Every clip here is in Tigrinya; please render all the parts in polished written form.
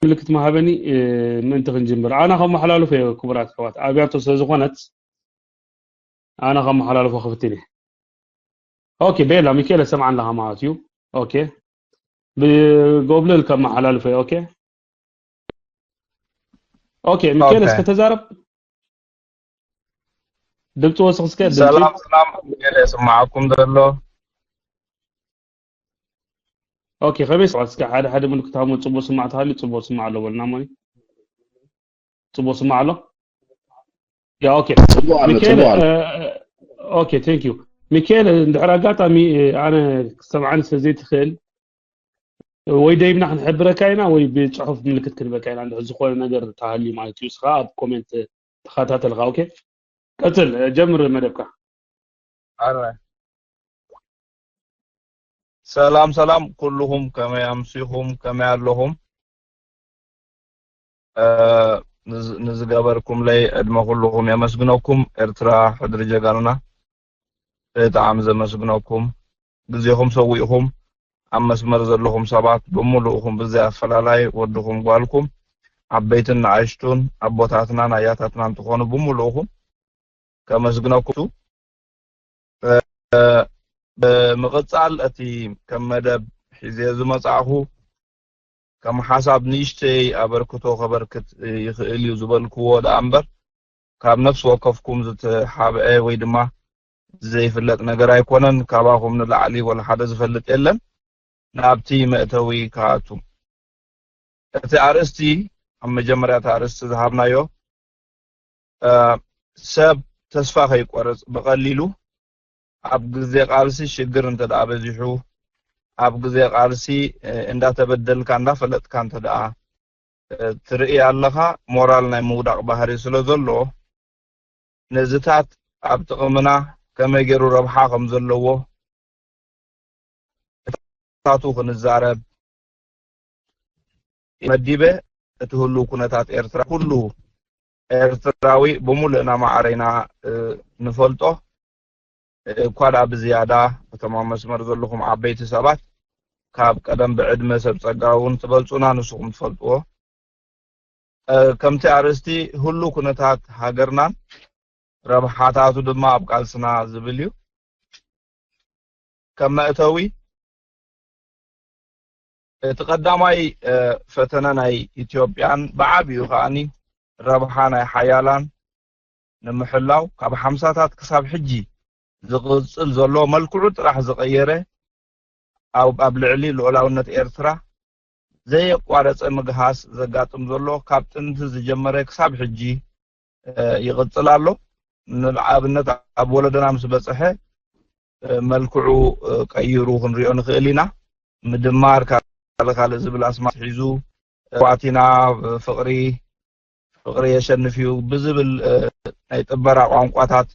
ملكت مهابني من تخنجمبر أنا خم حلالو في كبرات خوات أبياتو سيزقونت أنا خم حلالو خفتني أوكي بيلا ميكيلا سمعا لها ماتيو أوكي بقبل كم حلالو في أوكي ميكيلا سكتزارب دكتور وسخ كده سلام ميكيلا سمعكم دلو اوكي خميس واسكا حدا من كتابو صبو سمعتها لي صبو سمع له ولا ماني صبو سمع له يا اوكي ميكيل اوكي ثانك يو ميكيل اندحراقات انا سمعان سزيت خيل وي دايما نحبره كاينا وي بصحف ملكت كلمه كاينا عنده زخوه نجر تعالي مالتي يسخا بكومنت تخاتات اوكي قتل جمر مدبكا سلام كلهم كما يمسيهم كما لهم نزغبركم لي ادم كلهم يمسغنكم ارترا حضر جغالنا تعام زمسغنكم غزيهم سويهم امس مرزلهم سبات بملوهم بزي افلالاي ودهم قالكم عبيتنا عايشتون ابوتاتنا ناياتاتنا تكونوا بملوهم كما زغنكم بمقصال اتي كمدب حزي زمصاحو كم حساب نيشتي ابركتو خبركت يخيل يزبلكو دامبر كاب نفس وقفكم زت حابئ وي دما زي فلت ነገር አይኮነን ካባሁም ለዓሊ ወላ حدا ዝፈልጥ የለን ናብቲ መእተዊ ካቱ እቲ አርስቲ መጀመሪያ ታርስቲ ዝሃብናዮ ሰብ ተስፋ ከይቆርጽ በቀሊሉ ኣብ ግዜ ቃልሲ ሽግር እንተዳበዚሑ ኣብ ግዜ ቃልሲ እንዳተበደልካ እንዳፈለጥካ እንተዳ ትርኢ ኣለኻ ሞራል ናይ ምውዳቅ ባህሪ ስለዘሎ ነዝታት ኣብ ጥቕምና ከመይ ገይሩ ረብሓ ከም ዘለዎ ታቱ ክንዛረብ መዲበ እቲ ሁሉ ኩነታት ኤርትራ ሁሉ ኤርትራዊ በሙሉና ማዕረና ንፈልጦ ኳዳ ብዝያዳ ተማም መስመር ዘለኹም ዓበይቲ ሰባት ካብ ቀደም ብዕድመ ሰብ ጸጋውን ትበልጹና ንስኹም ትፈልጥዎ ከምቲ አርስቲ ሁሉ ኩነታት ሃገርናን ረብሓታቱ ድማ ኣብ ቃልስና ዝብልዩ ከመእተዊ ተቀዳማይ ፈተና ናይ ኢትዮጵያን ብዓብዩ ኻኒ ረብሓ ናይ ሓያላን ንምሕላው ካብ 50ታት ክሳብ ሕጂ ዝቕጽል ዘሎ መልክዑ ጥራሕ ዝቀየረ ኣብ ልዕሊ ልዑላውነት ኤርትራ ዘየቋረጸ ምግሃስ ዘጋጥም ዘሎ ካብ ጥንቲ ዝጀመረ ክሳብ ሕጂ ይቕጽል ኣሎ ንኣብነት ኣብ ወለደና ምስ በጽሐ መልክዑ ቀይሩ ክንሪኦ ንኽእል ኢና ምድማር ካልካለ ዝብል ኣስማት ሒዙ ዋቲና ፍቅሪ የሸንፊዩ ብዝብል ናይ ጥበራ ቋንቋታት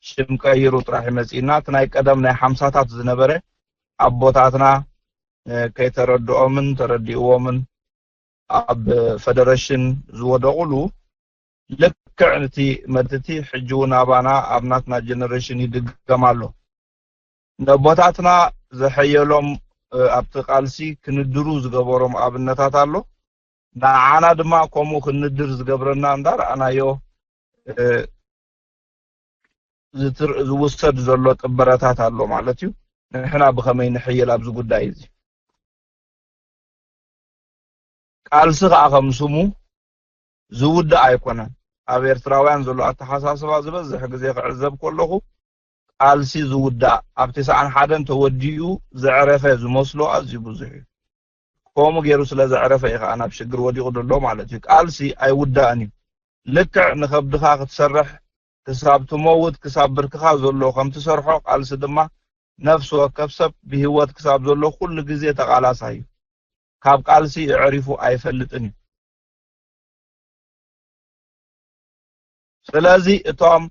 ሽም ቀይሩ ጥራሕ መጺና ትናይ ቀደም ናይ 50ታት ዝነበረ ኣቦታትና ከይተረድኦምን ተረዲእዎምን ኣብ ፌደሬሽን ዝወደቑሉ ልክዕንቲ መድቲ ሕጂውን ኣባና ኣብናትና ጀነሬሽን ይድገማሎ ነቦታትና ዘሐየሎም ኣብቲ ቃልሲ ክንድሩ ዝገበሮም ኣብነታት ኣሎ ንዓና ድማ ከምኡ ክንድር ዝገብረና እንዳርኣናዮ ዝውሰድ ዘሎ ጥበረታት ኣሎ ማለት እዩ ንሕና ብኸመይ ንሕየል ኣብዚ ጉዳይ እዚ ቃልሲ ከዓ ከም ስሙ ዝውዳእ ኣይኮነን ኣብ ኤርትራውያን ዘሎ ኣተሓሳስባ ዝበዝሕ ግዜ ክዕዘብ ከለኹ ቃልሲ ዝውዳእ ኣብ 91 ተወዲኡ ዘዕረፈ ዝመስሎ ኣዝዩ ብዙሕ እዩ ከምኡ ገይሩ ስለ ዘዕረፈ ኢኻ ናብ ሽግር ወዲቑ ደሎ ማለት እዩ ቃልሲ ኣይውዳእን እዩ ልክዕ ንኸብድኻ ክትሰርሕ ክሳብ ትመውት ክሳብ ብርክኻ ዘሎ ከም ትሰርሖ ቃልሲ ድማ ነፍስ ወከፍ ሰብ ብህይወት ክሳብ ዘሎ ኩሉ ግዜ ተቃላሳ እዩ ካብ ቃልሲ ዕሪፉ ኣይፈልጥን እዩ ስለዚ እቶም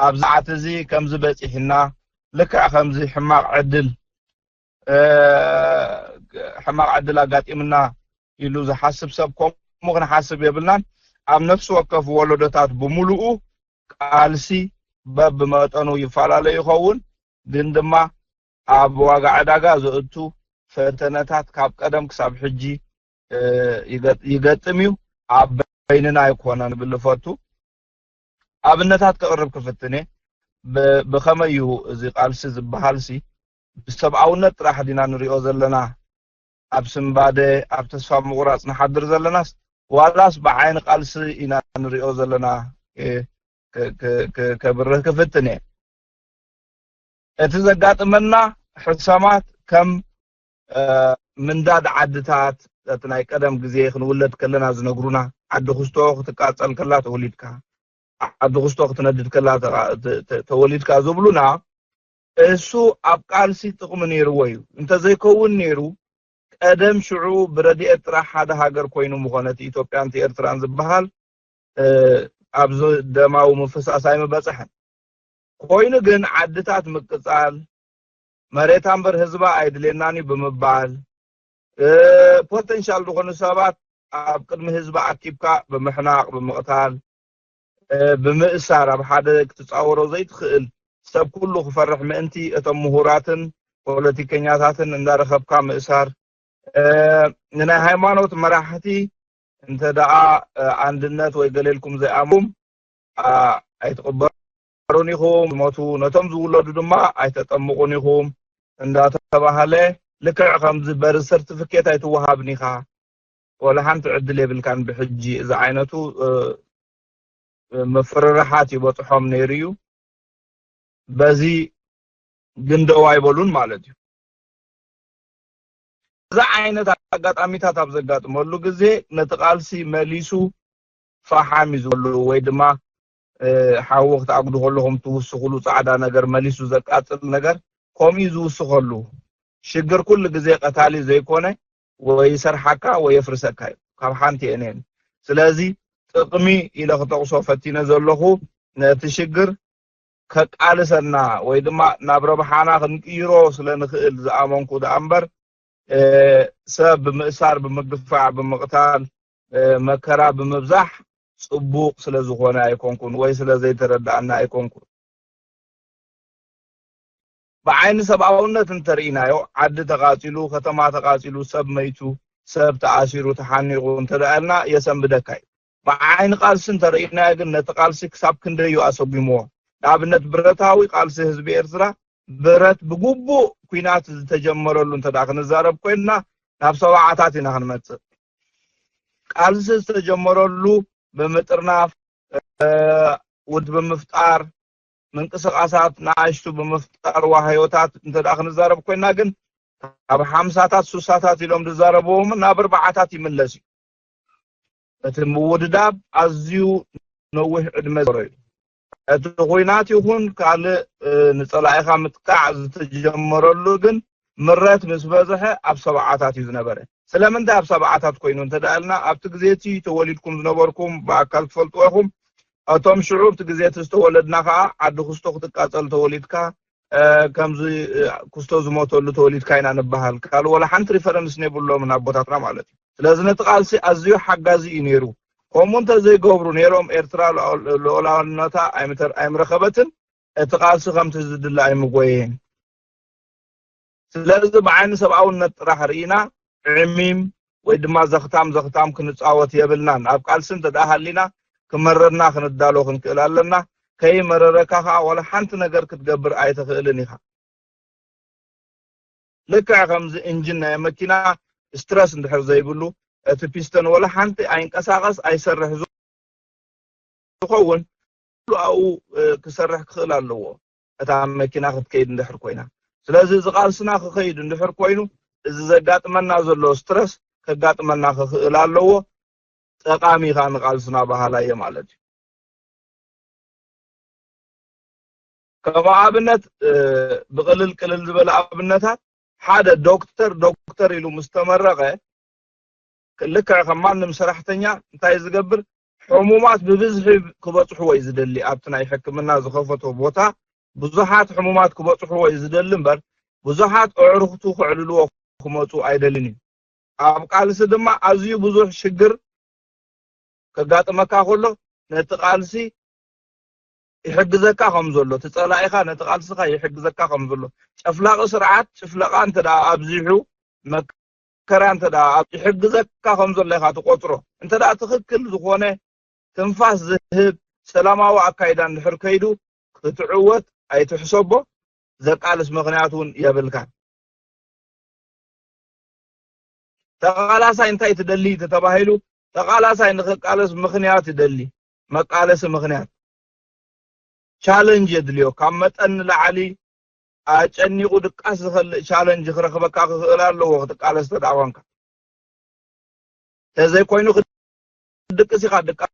ኣብ ሰዓት እዚ ከም ዝበፂሕና ልክዕ ከምዚ ሕማቅ ዕድል ኣጋጢምና ኢሉ ዝሓስብ ሰብ ከምኡ ክንሓስብ የብልናን ኣብ ነፍሲ ወከፍ ወለዶታት ብምሉኡ ቃልሲ በብመጠኑ ይፈላለዩ ይኸውን ግን ድማ ኣብ ዋጋ ዕዳጋ ዝእቱ ፈተነታት ካብ ቀደም ክሳብ ሕጂ يقطميو عبيننا يكونن بالفوتو ابنتات كقرب كفتني بخميو زي قالسي زبحالسي بسبعونت راح دينا نريو زلنا ابسم بعد ابتسفا مقراص نحضر زلناس والاس بعين قالسي إنا نريو زلنا كبره كفتني اتزقاطمنا حسامات كم من داد عدتات تناي قدم غزي خنولد كلنا زنغرونا عد خستو تقاصل كلا توليدكا عد خستو تندد كلا توليدكا زبلونا اسو ابقالسي تقم نيرو ويو انت زي كون نيرو قدم شعو بردي اطرا حدا هاجر كوينو مخونت ايثيوبيا انت ارتران زبحال ابزو دماو منفساساي مبصحن كوينو جن عدتات مقصال مريت امبر حزبا ايدليناني بمبال ፖቴንሻል ዝኾኑ ሰባት ኣብ ቅድሚ ህዝቢ ኣኪብካ ብምሕናቅ ብምቕታል ብምእሳር ኣብ ሓደ ክትፃወሮ ዘይትኽእል ሰብ ኩሉ ክፈርሕ ምእንቲ እቶም ምሁራትን ፖለቲከኛታትን እንዳረኸብካ ምእሳር ንናይ ሃይማኖት መራሕቲ እንተ ደኣ አንድነት ወይ ገሌልኩም ዘይኣሙም ኣይተቀበሩን ኢኹም ሞቱ ነቶም ዝውለዱ ድማ ኣይተጠምቁን ኢኹም እንዳተባሃለ لكن خمز بر سيرتيفيكيت ايتوهابني خا ولا حنت عد ليبل كان بحجي اذا عينته مفررحات يبطحهم نيريو بزي غندو ايبولون مالتي اذا عينت اغاطاميታት ابزغاطملو غزي نتقالسي مليسو فحامي زولو ويدما حاوخت اقدو كلهم توسخلو صعدا ነገር مليسو زقاصل ነገር كومي زوسخلو شجر كل جزء قتالي زي كونه ويسرحكا ويفرسكا كاب حانتي انين سلازي تقمي الى خطوصو فتينا زلخو نتشجر كقالسنا ويدما نابرب حانا خنقيرو سلنخيل زامنكو دامبر سب بمسار بمدفع بمقتال مكرا بمبزح صبوق سلازخونا يكونكون وي سلازي تردعنا يكونكون بعين سبعونت انترينا يو عد تقاتلو ختما تقاتلو سب ميتو سب تعاشيرو تحنيقو انترالنا يسم بدكاي بعين قالس انترينا يقن نتقالسي كساب كنديو اسوبيمو دابنت برتاوي قالس حزب ኤርትራ برت بغبو كوينات تجمرلو انتداخن زارب كوينا ناب سبعاتات ኢና ክንመጽእ قالس تجمرلو بمطرناف ود بمفطار من قسقاسات ناشتو بمفطر وهيوتات انت داخل زارب كوينا ግን اب 50ታት 60ታት ይሎም ዝዛረبوهم እና በርባዓታት ይመለሱ እትምውድዳብ አዝዩ ነውህ ዕድመ ዘረዩ እቲ ኮይናት ይሁን ካለ ንጸላይኻ ምትቃዕ ዝተጀመረሉ ግን ምረት ምስ በዝሐ ኣብ 7ታት ይዝነበረ ስለምንታ ኣብ 7ታት ኮይኑ እንተዳልና ኣብቲ ግዜቲ ተወሊድኩም ዝነበርኩም በአካል ትፈልጡኹም أتوم شعوب تجزيت استولدنا خا عد خستو تقاصل توليدكا كمزي كستو زموتو لتوليد كاينا نبهال قال ولا حنت ريفرنس نيبلو من ابوتاتنا مالتي لازم تقالسي ازيو حغازي ينيرو كومونت زي غبرو نيروم ارترا لولاونتا ايمتر ايمرخبتن تقالسي خمت زدلا ايمغوين لازم بعين سبعونت راح رينا عميم ويدما زختام كنصاوت يبلنا اب قالسن تداهلينا كمررنا خندالو خنقلالنا كاي مرركا ولا حنت ነገር ክትገብር አይተخلنيخ لك خمز انجن مكينا ستريس እንድሕር ዘይብሉ እቲ ፒስተን ولا حنت አይንቀሳቀስ አይሰርሕ ዝኸውን او ክሰርሕ ክኽእል ኣለዎ እታ መኪና ክትከይድ እንድሕር ኮይና ስለዚ ዝቃልስና ክኸይድ እንድሕር ኮይኑ እዚ ዘጋጥመና ዘሎ ስትረስ ከጋጥመና ክኽእል ኣለዎ ጠቃሚ ካን ቃልስና ባህላየ ማለት ከማብነት بقلل قلل ዝበለ ኣብነታት ሓደ ዶክተር ኢሉ مستمرቀ ልክ ከማንም ሰራሕተኛ እንታይ ዝገብር ሕሙማት ብብዝሕ ክበጽሑ ወይ ዝደሊ ኣብቲ ናይ ሕክምና ዝኸፈቶ ቦታ ብዙሓት ሕሙማት ክበጽሑ ወይ ዝደሊ እምበር ብዙሓት ኣዕሩኽቱ ክዕልልዎ ክመጹ ኣይደልን ኣብ ቃልሲ ድማ ኣዝዩ ብዙሕ ሽግር ከጋጥመካ ከሎ ነቲ ቃልሲ ይሕግዘካ ከምዘሎ ተጸላኢኻ ነቲ ቃልሲኻ ይሕግዘካ ከምዘሎ ጨፍላቕ ስርዓት ጭፍለቃ እንተ ኣብዚሑ كران تدا يحجزك كم زلها تقطره أنت دا تخكل زخونة تنفاس ذهب سلاماو أكايدان حركيدو تتعوت أي تحسبه ذاك على مغنياتون يابلكان تقالاسا انت يتدلي تتباهلو تقالاسا انك قالس مغنيات يدلي ما قالس مغنيات تشالنج يدليو كمتن لعلي اچنيقو دقاس خل تشالنج خرخبك خلالو وقت قالس تداوانك تزي كوينو دقسي خدق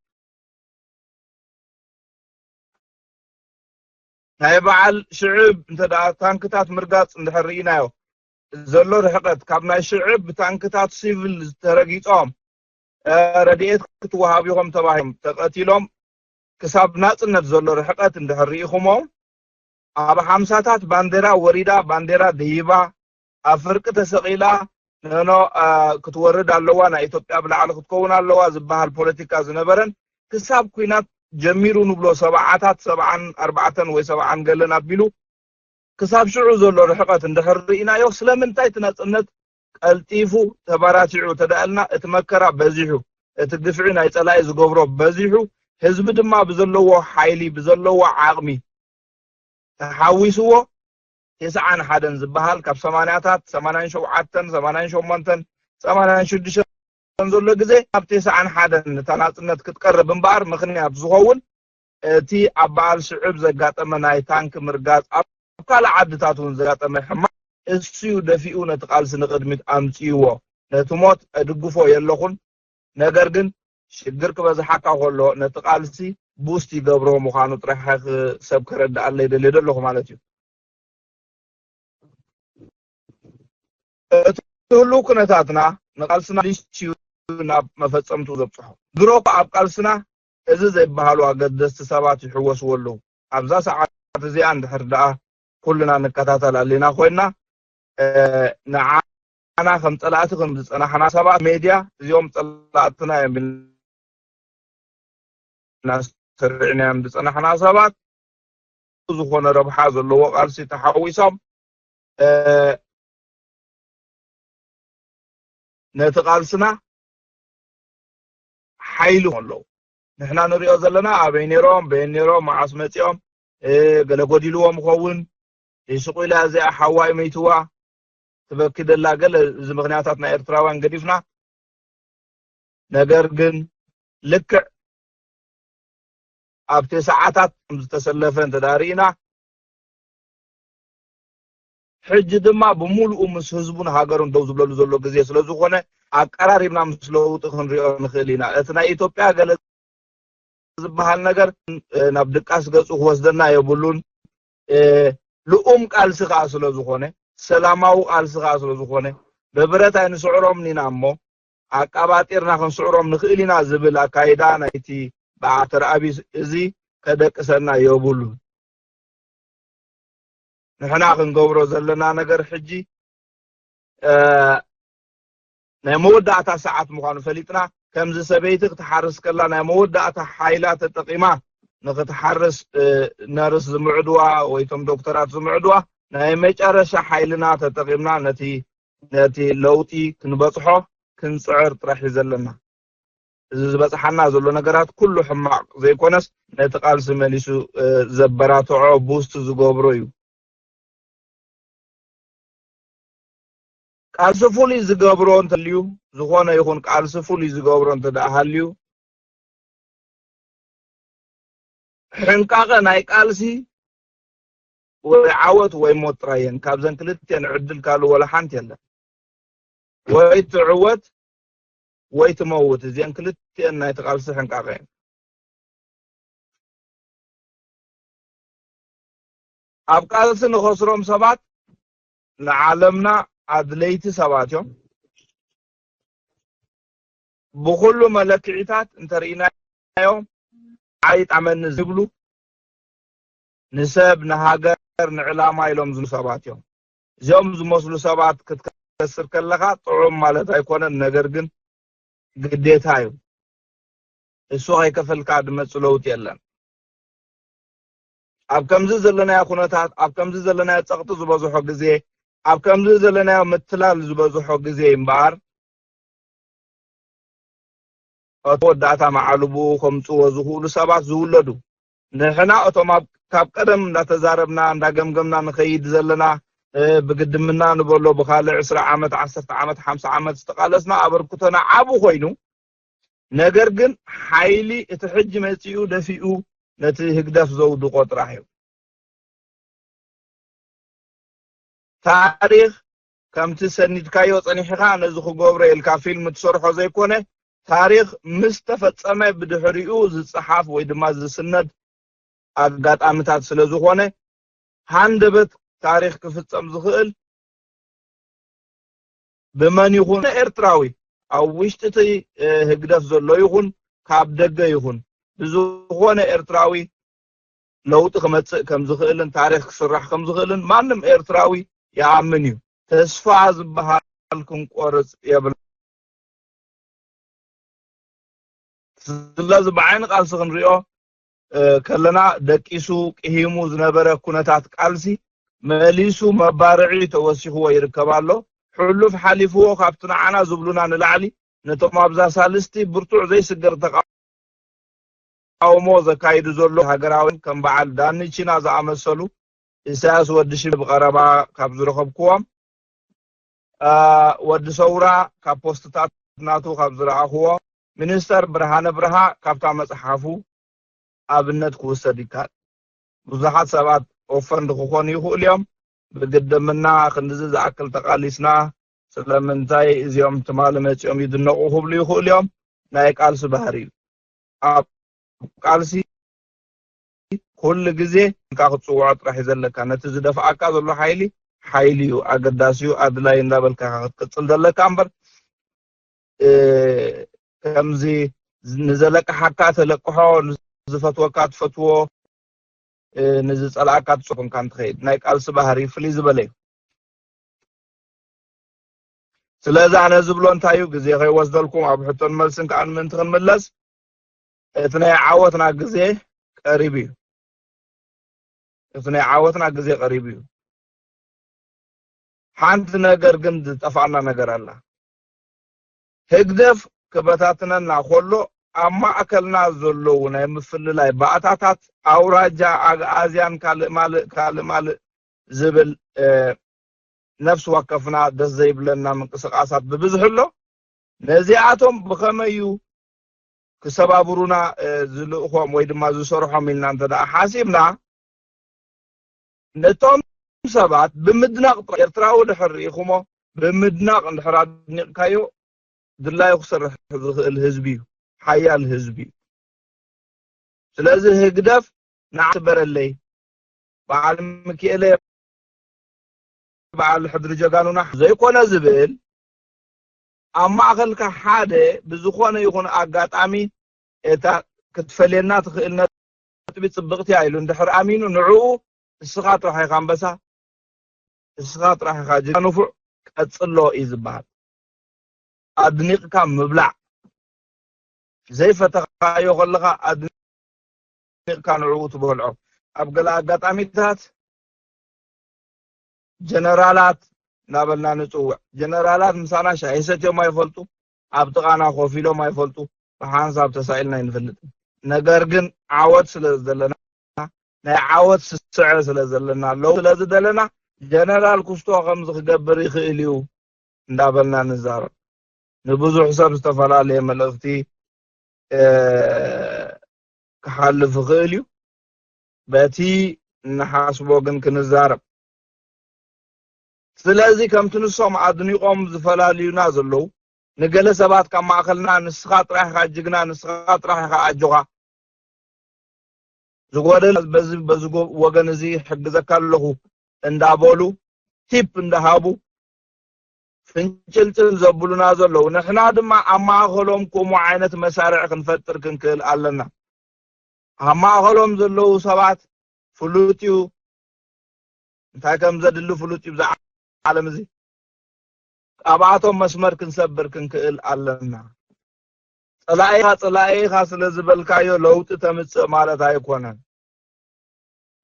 هاي بعل شعب انت دا تانكتات مرقاص اندحرينايو زلو رحقت كابنا شعب تانكتات سيفل ترقيصهم رديت كتوهابيهم تباهم تقتيلهم كساب ناصنت زلو رحقت اندحريخمهم ابا حمساتات بانديرا وريدا بانديرا ديبا افرق تسقيلا نو كتورد علوا نا ኢትዮጵያ ብላዕሊ ክትከውን ኣለዋ ዝበሃል ፖለቲካ ዝነበረን ክሳብ ኩናት ጀሚሩ ንብሎ 74 ወይ 70 ገለን አቢሉ كساب شعو زلو رحقت اندحرينا يو سلمنتاي تنصنت قلطيفو تباراتيعو تدالنا اتمكرا بزيحو اتدفعنا يصلاي زغبرو بزيحو حزب دما بزلو حايلي بزلو عقمي تحاويسو يسعن حدن زبحال كاب 80 87 86 زلو غزي ابتي سعن حدن تناصنت كتقرب انبار مخنيات زغون تي ابال شعب زغاطمه ناي تانك مرغاص قال عدتاتون زغاطمه حما اسيو دفيو نتقالس نقدمت امصيو نتموت ادغفو يلخون ነገር ግን ሽግር ከበዛሓካ ሆሎ ነተቃልሲ ቡስት ይገብሮ መኻኑ ጥራሕ ሰብ ከረዳ አለ ይደለደለኹ ማለት እዩ ሁሉ ኩነታትና ነቃልስና ሊስቲዩ ናብ መፈጸምቱ ዘብጽሑ ድሮ ኣብ ቃልስና እዚ ዘይባሃሉ አገደስቲ ሰባት ይሕወስወሉ ኣብዛ ሰዓት እዚኣ እንድሕርዳኣ كلنا نكتاتل علينا خوينا نعانا خم طلعت خم صنحنا سبات ميديا اليوم طلعتنا من ناس سرعنا من صنحنا سبات زخونه ربحا زلو قالسي تحويصم نتقالسنا حيلو لو نحنا نريو زلنا بينيروم مع اسمتيوم غلغوديلوم خوون يسقيلا زي حواي ميتوا تبكد لا قال زمغنياتنا ايرتراوان قديفنا ነገር ግን ልክ ኣብቲ ሰዓታት ዝተሰለፈን ተዳሪና ሕጅ ድማ ብሙሉኡ ምስ ህዝቡን ሃገሩን ደው ዝብለሉ ዘሎ ግዜ ስለዝኾነ አቀራሪብና ምስለውጥ ክንሪኦ ንኽእሊና እቲ ናይ ኢትዮጵያ ገለ ዝበሃል ነገር ናብ ድቃስ ገጹ ወስደና የብሉን لؤم قال سخا سلو زخونه سلاماو قال سخا سلو زخونه ببرت اين سعروم نينا امو አቃባጢርና ከንስዑሮም ንኽእሊና ዝብል አካይዳ ናይቲ ባዓተር አቢስ እዚ ከደቅሰና የብሉ ንሕና ክንገብሮ ዘለና ነገር ሕጂ ናይ መወዳእታ ሰዓት ምዃኑ ፈሊጥና ከምዚ ሰበይቲ ክትሓርስ ከላ ናይ መወዳእታ ሓይላ ተጠቂማ ንኽትሓርስ ነርስ ዝምዕድዋ ወይቶም ዶክተራት ዝምዕድዋ ናይ መጨረሻ ሓይልና ተጠቂምና ነቲ ለውጢ ክንበጽሖ ክንጽዕር ጥራሕ ዘለና እዚ ዝበጽሓና ዘሎ ነገራት ኩሉ ሕማቅ ዘይኮነስ ነቲ ቃልሲ መሊሱ ዘበራትዖ ቡስት ዝገብሮ እዩ ቃልሲ ፍሉይ ዝገብሮ እንተልዩ ዝኾነ ይኹን ቃልሲ ፍሉይ ዝገብሮ እንተዳሃልዩ ሕንቃቐ ናይ ቃልሲ ወይ ዓወት ወይ ሞት ጥራየን ካብዘን ክልተን ዕድል ካሉ ወላ ሓንቲ የለን ወይ ትዕወት ወይ ትመውት እዚን ክልተን ናይ ተቃልሲ ሕንቃቐ እየን ኣብ ቃልሲ ንኸስሮም ሰባት ንዓለምና አድለይቲ ሰባት እዮም ብኩሉ መለክዒታት እንተርኢናዮም አይጣመን ዝብሉ ንሰብ ንሃገር ንዕላማ ኢሎም ዝሉ ሰባት እዮም እዚኦም ዝመስሉ ሰባት ክትከስር ከለኻ ጥዑም ማለት አይኮነን ነገር ግን ግዴታ እዩ እሱ አይከፈልካ ድመጽለውት የለን ኣብ ከምዚ ዘለና ኩነታት ኣብ ከምዚ ዘለና ጸቅጡ ዝበዝሖ ግዜ ኣብ ከምዚ ዘለና ምትላል ዝበዝሖ ግዜ እምበር ወዳእታ ማዕልቡ ከምፅዎ ዝኽእሉ ሰባት ዝውለዱ ንሕና እቶም ካብ ቀደም እንዳተዛረብና እንዳገምገምና ንኸይድ ዘለና ብግድምና ንበሎ ብካልእ 20 ዓመት 10 ዓመት 50 ዓመት ዝተቃለስና ኣበርክቶና ዓቡ ኮይኑ ነገር ግን ሓይሊ እቲ ሕጂ መፅኡ ደፊኡ ነቲ ህግደፍ ዘውድቆ ጥራሕ እዩ ታሪኽ ከምቲ ሰኒድካዮ ፀኒሕኻ ነዚ ክገብሮ ኢልካ ፊልም ትሰርሖ ዘይኮነ ታሪኽ ምስ ተፈፀመ ብድሕሪኡ ዝፅሓፍ ወይ ድማ ዝስነድ ኣጋጣሚታት ስለ ዝኾነ ሃንደበት ታሪኽ ክፍፀም ዝኽእል ብመን ይኹን ኤርትራዊ ኣብ ውሽጢ እቲ ህግደፍ ዘሎ ይኹን ካብ ደገ ይኹን ብዝኾነ ኤርትራዊ ለውጢ ክመፅእ ከም ዝኽእልን ታሪኽ ክስራሕ ከም ዝኽእልን ማንም ኤርትራዊ ይኣምን እዩ ተስፋ ዝበሃል ክንቆርፅ የብልና ስለዚ ብዓይኒ ቃልሲ ክንሪኦ ከለና ደቂሱ ቅሂሙ ዝነበረ ኩነታት ቃልሲ መሊሱ መባርዒ ተወሲኽዎ ይርከብ ኣሎ ሕሉፍ ሓሊፍዎ ካብቲ ንዓና ዝብሉና ንላዕሊ ነቶም ኣብዛ ሳልስቲ ብርቱዕ ዘይስገር ተቃውሞ ዘካይዱ ዘሎ ሃገራዊ ከም በዓል ዳኒቺና ዝኣመሰሉ ኢሳያስ ወድሺ ብቀረባ ካብ ዝረኸብክዎም ወዲ ሰውራ ካብ ፖስትታት ናቱ ካብ ዝረኣኽዎ ሚኒስተር ብርሃነ ብርሃ ካብታ መፅሓፉ ኣብነት ክውሰድ ይካል ብዙሓት ሰባት ኦፈንድ ክኾኑ ይኽእሉ እዮም ብግድምና ክንዚ ዝኣክል ተቃሊስና ስለምንታይ እዚኦም ትማሊ መፂኦም ይድነቑ ክብሉ ይኽእሉ እዮም ናይ ቃልሲ ባህሪ እዩ ኣብ ቃልሲ ኩሉ ግዜ እንካ ክትፅውዖ ጥራሕ ዘለካ ነቲ ዝደፍኣካ ዘሎ ሓይሊ እዩ ኣገዳሲ እዩ ኣድላይ እንዳበልካ ክትቅፅል ዘለካ እምበር ከምዚ ንዘለቅሓካ ተለቅሖ ዝፈትወካ ትፈትዎ ንዝፀላእካ ትፅቁምካ እንትኸይድ ናይ ቃልሲ ባህሪ ፍልይ ዝበለ እዩ ስለዚ ኣነ ዝብሎ እንታይ እዩ ግዜ ከይወስደልኩም ኣብ ሕቶን መልስን ከዓ ንምንቲ ክንምለስ እቲ ናይ ዓወትና ግዜ ቀሪብ እዩ ሓንቲ ነገር ግን ዝጠፋና ነገር ኣላ ህግደፍ ክበታትነና ከሎ ኣብ ማእከልና ዘለዉ ናይ ምፍልላይ ባእታታት ኣውራጃ ኣዝያን ካልእ ማልእ ዝብል ነፍሲ ወከፍና ደስ ዘይብለና ምንቅስቃሳት ብብዝሕሎ ነዚኣቶም ብኸመይ እዩ ክሰባብሩና ዝልእኾም ወይ ድማ ዝሰርሖም ኢልና እንተደኣ ሓሲብና ነቶም ሰባት ብምድናቕ ኤርትራዊ ድሕር ኢኹሞ ብምድናቕ እንድሕር ኣድኒቕካዮ ድላዩ ክሰርሕ ዝኽእል ህዝቢ እዩ ሓያል ህዝቢ እዩ ስለዚ ህግደፍ ናዕትበረለይ በዓል ሚካኤለ በዓል ሕድሪ ጀጋኑና ዘይኮነ ዝብል ኣብ ማእኸልካ ሓደ ብዝኾነ ይኹን ኣጋጣሚ እታ ክትፈልየና ትኽእል ነጥቢ ፅብቕቲ ኢሉ እንድሕር ኣሚኑ ንዕኡ እስኻ ጥራሕ ኢኻ ኣንበሳ እስኻ ጥራሕ ኢኻ ጅኑፉዕ ቀፅሎ እዩ ዝበሃል ኣድኒቕካ ምብላዕ ዘይፈተኻዮ ከለኻ ኣድኒቕካ ንዕኡ ትበልዖ ኣብ ገለ ኣጋጣሚታት ጀነራላት ናበልና ንፅውዕ ጀነራላት ምሳና ሻሂ ሰትዮም ኣይፈልጡ ኣብ ጥቓና ኮፍ ኢሎም ኣይፈልጡ ብሓንሳብ ተሳኢልና ይንፈልጥ ነገር ግን ዓወት ስለ ዘለና ናይ ዓወት ስስዕ ስለ ዘለና ኣለዉ ስለ ዝደለና ጀነራል ኩስቶ ከምዚ ክገብር ይኽእል እዩ እንዳበልና ንዛረብ ንብዙሕ ሰብ ዝተፈላለየ መልእኽቲ ክሓልፍ ይኽእል እዩ በቲ ንሓስቦ ግን ክንዛረብ ስለዚ ከምቲ ንሶም ኣድኒቆም ዝፈላልዩና ዘለዉ ንገለ ሰባት ካብ ማእኸልና ንስኻ ጥራሕ ኢኻ ጅግና ንስኻ ጥራሕ ኢኻ ኣጆኻ ዝጎደለ በዚ ወገን እዚ ሕግዘካ ኣለኹ እንዳበሉ ቲፕ እንዳሃቡ ፍንጭልጭል ዘብሉና ዘለዉ ንሕና ድማ ኣብ ማእኸሎም ከምኡ ዓይነት መሳርዒ ክንፈጥር ክንክእል ኣለና ኣብ ማእኸሎም ዘለዉ ሰባት ፍሉጥ እዩ እንታይ ከም ዘድሊ ፍሉጥ እዩ ዓለም እዚ ኣብኣቶም መስመር ክንሰብር ክንክእል ኣለና ፀላኢኻ ስለ ዝበልካዮ ለውጢ ተምፅእ ማለት ኣይኮነን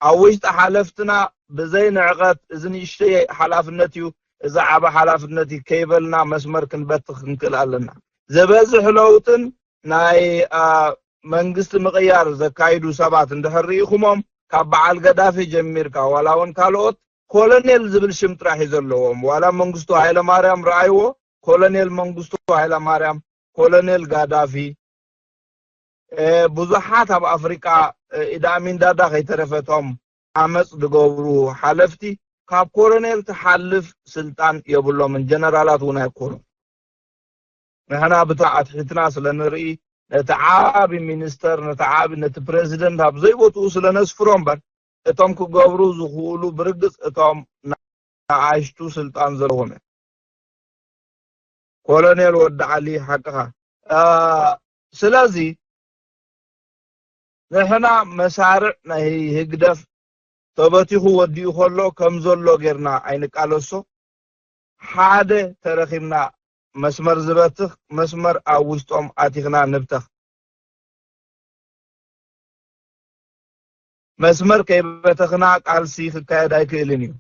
أويشت حلفتنا بزين عقد إذن يشتي حلافنتيو إذا عبا حلافنتي كيبلنا مسمر كنبتخ نكلالنا زبز حلوتن ناي منقست مغيار زكايدو سبات اندهريخمم كابعال قدافي جميركا ولاون كالوت كولونيل زبل شمتراح يزلوهم ولا منقستو هايلا ماريام رأيو كولونيل منقستو هايلا ماريام كولونيل قدافي بزحات اب افريقيا ادامين دادا خيترفتهم عمص دغورو حلفتي كاب كولونيل تحلف سلطان يبلو من جنرالات ونا يكون نحنا بتاعت حتنا سلنري نتعاب مينستر نتعاب نت بريزيدنت اب زيبوتو سلنسفروم بر اتم كغورو زخولو برغص اتم عايشتو سلطان زلونه كولونيل ود علي حقها سلازي نحنا مسارع نهي هقدف تبتيخو وديو خلو كمزولو غيرنا عين قالوسو حاده ترخيمنا مسمر زبتخ مسمر اوستوم اتيخنا نبتخ مسمر كيبتخنا قالسي خكايدا يكلنيو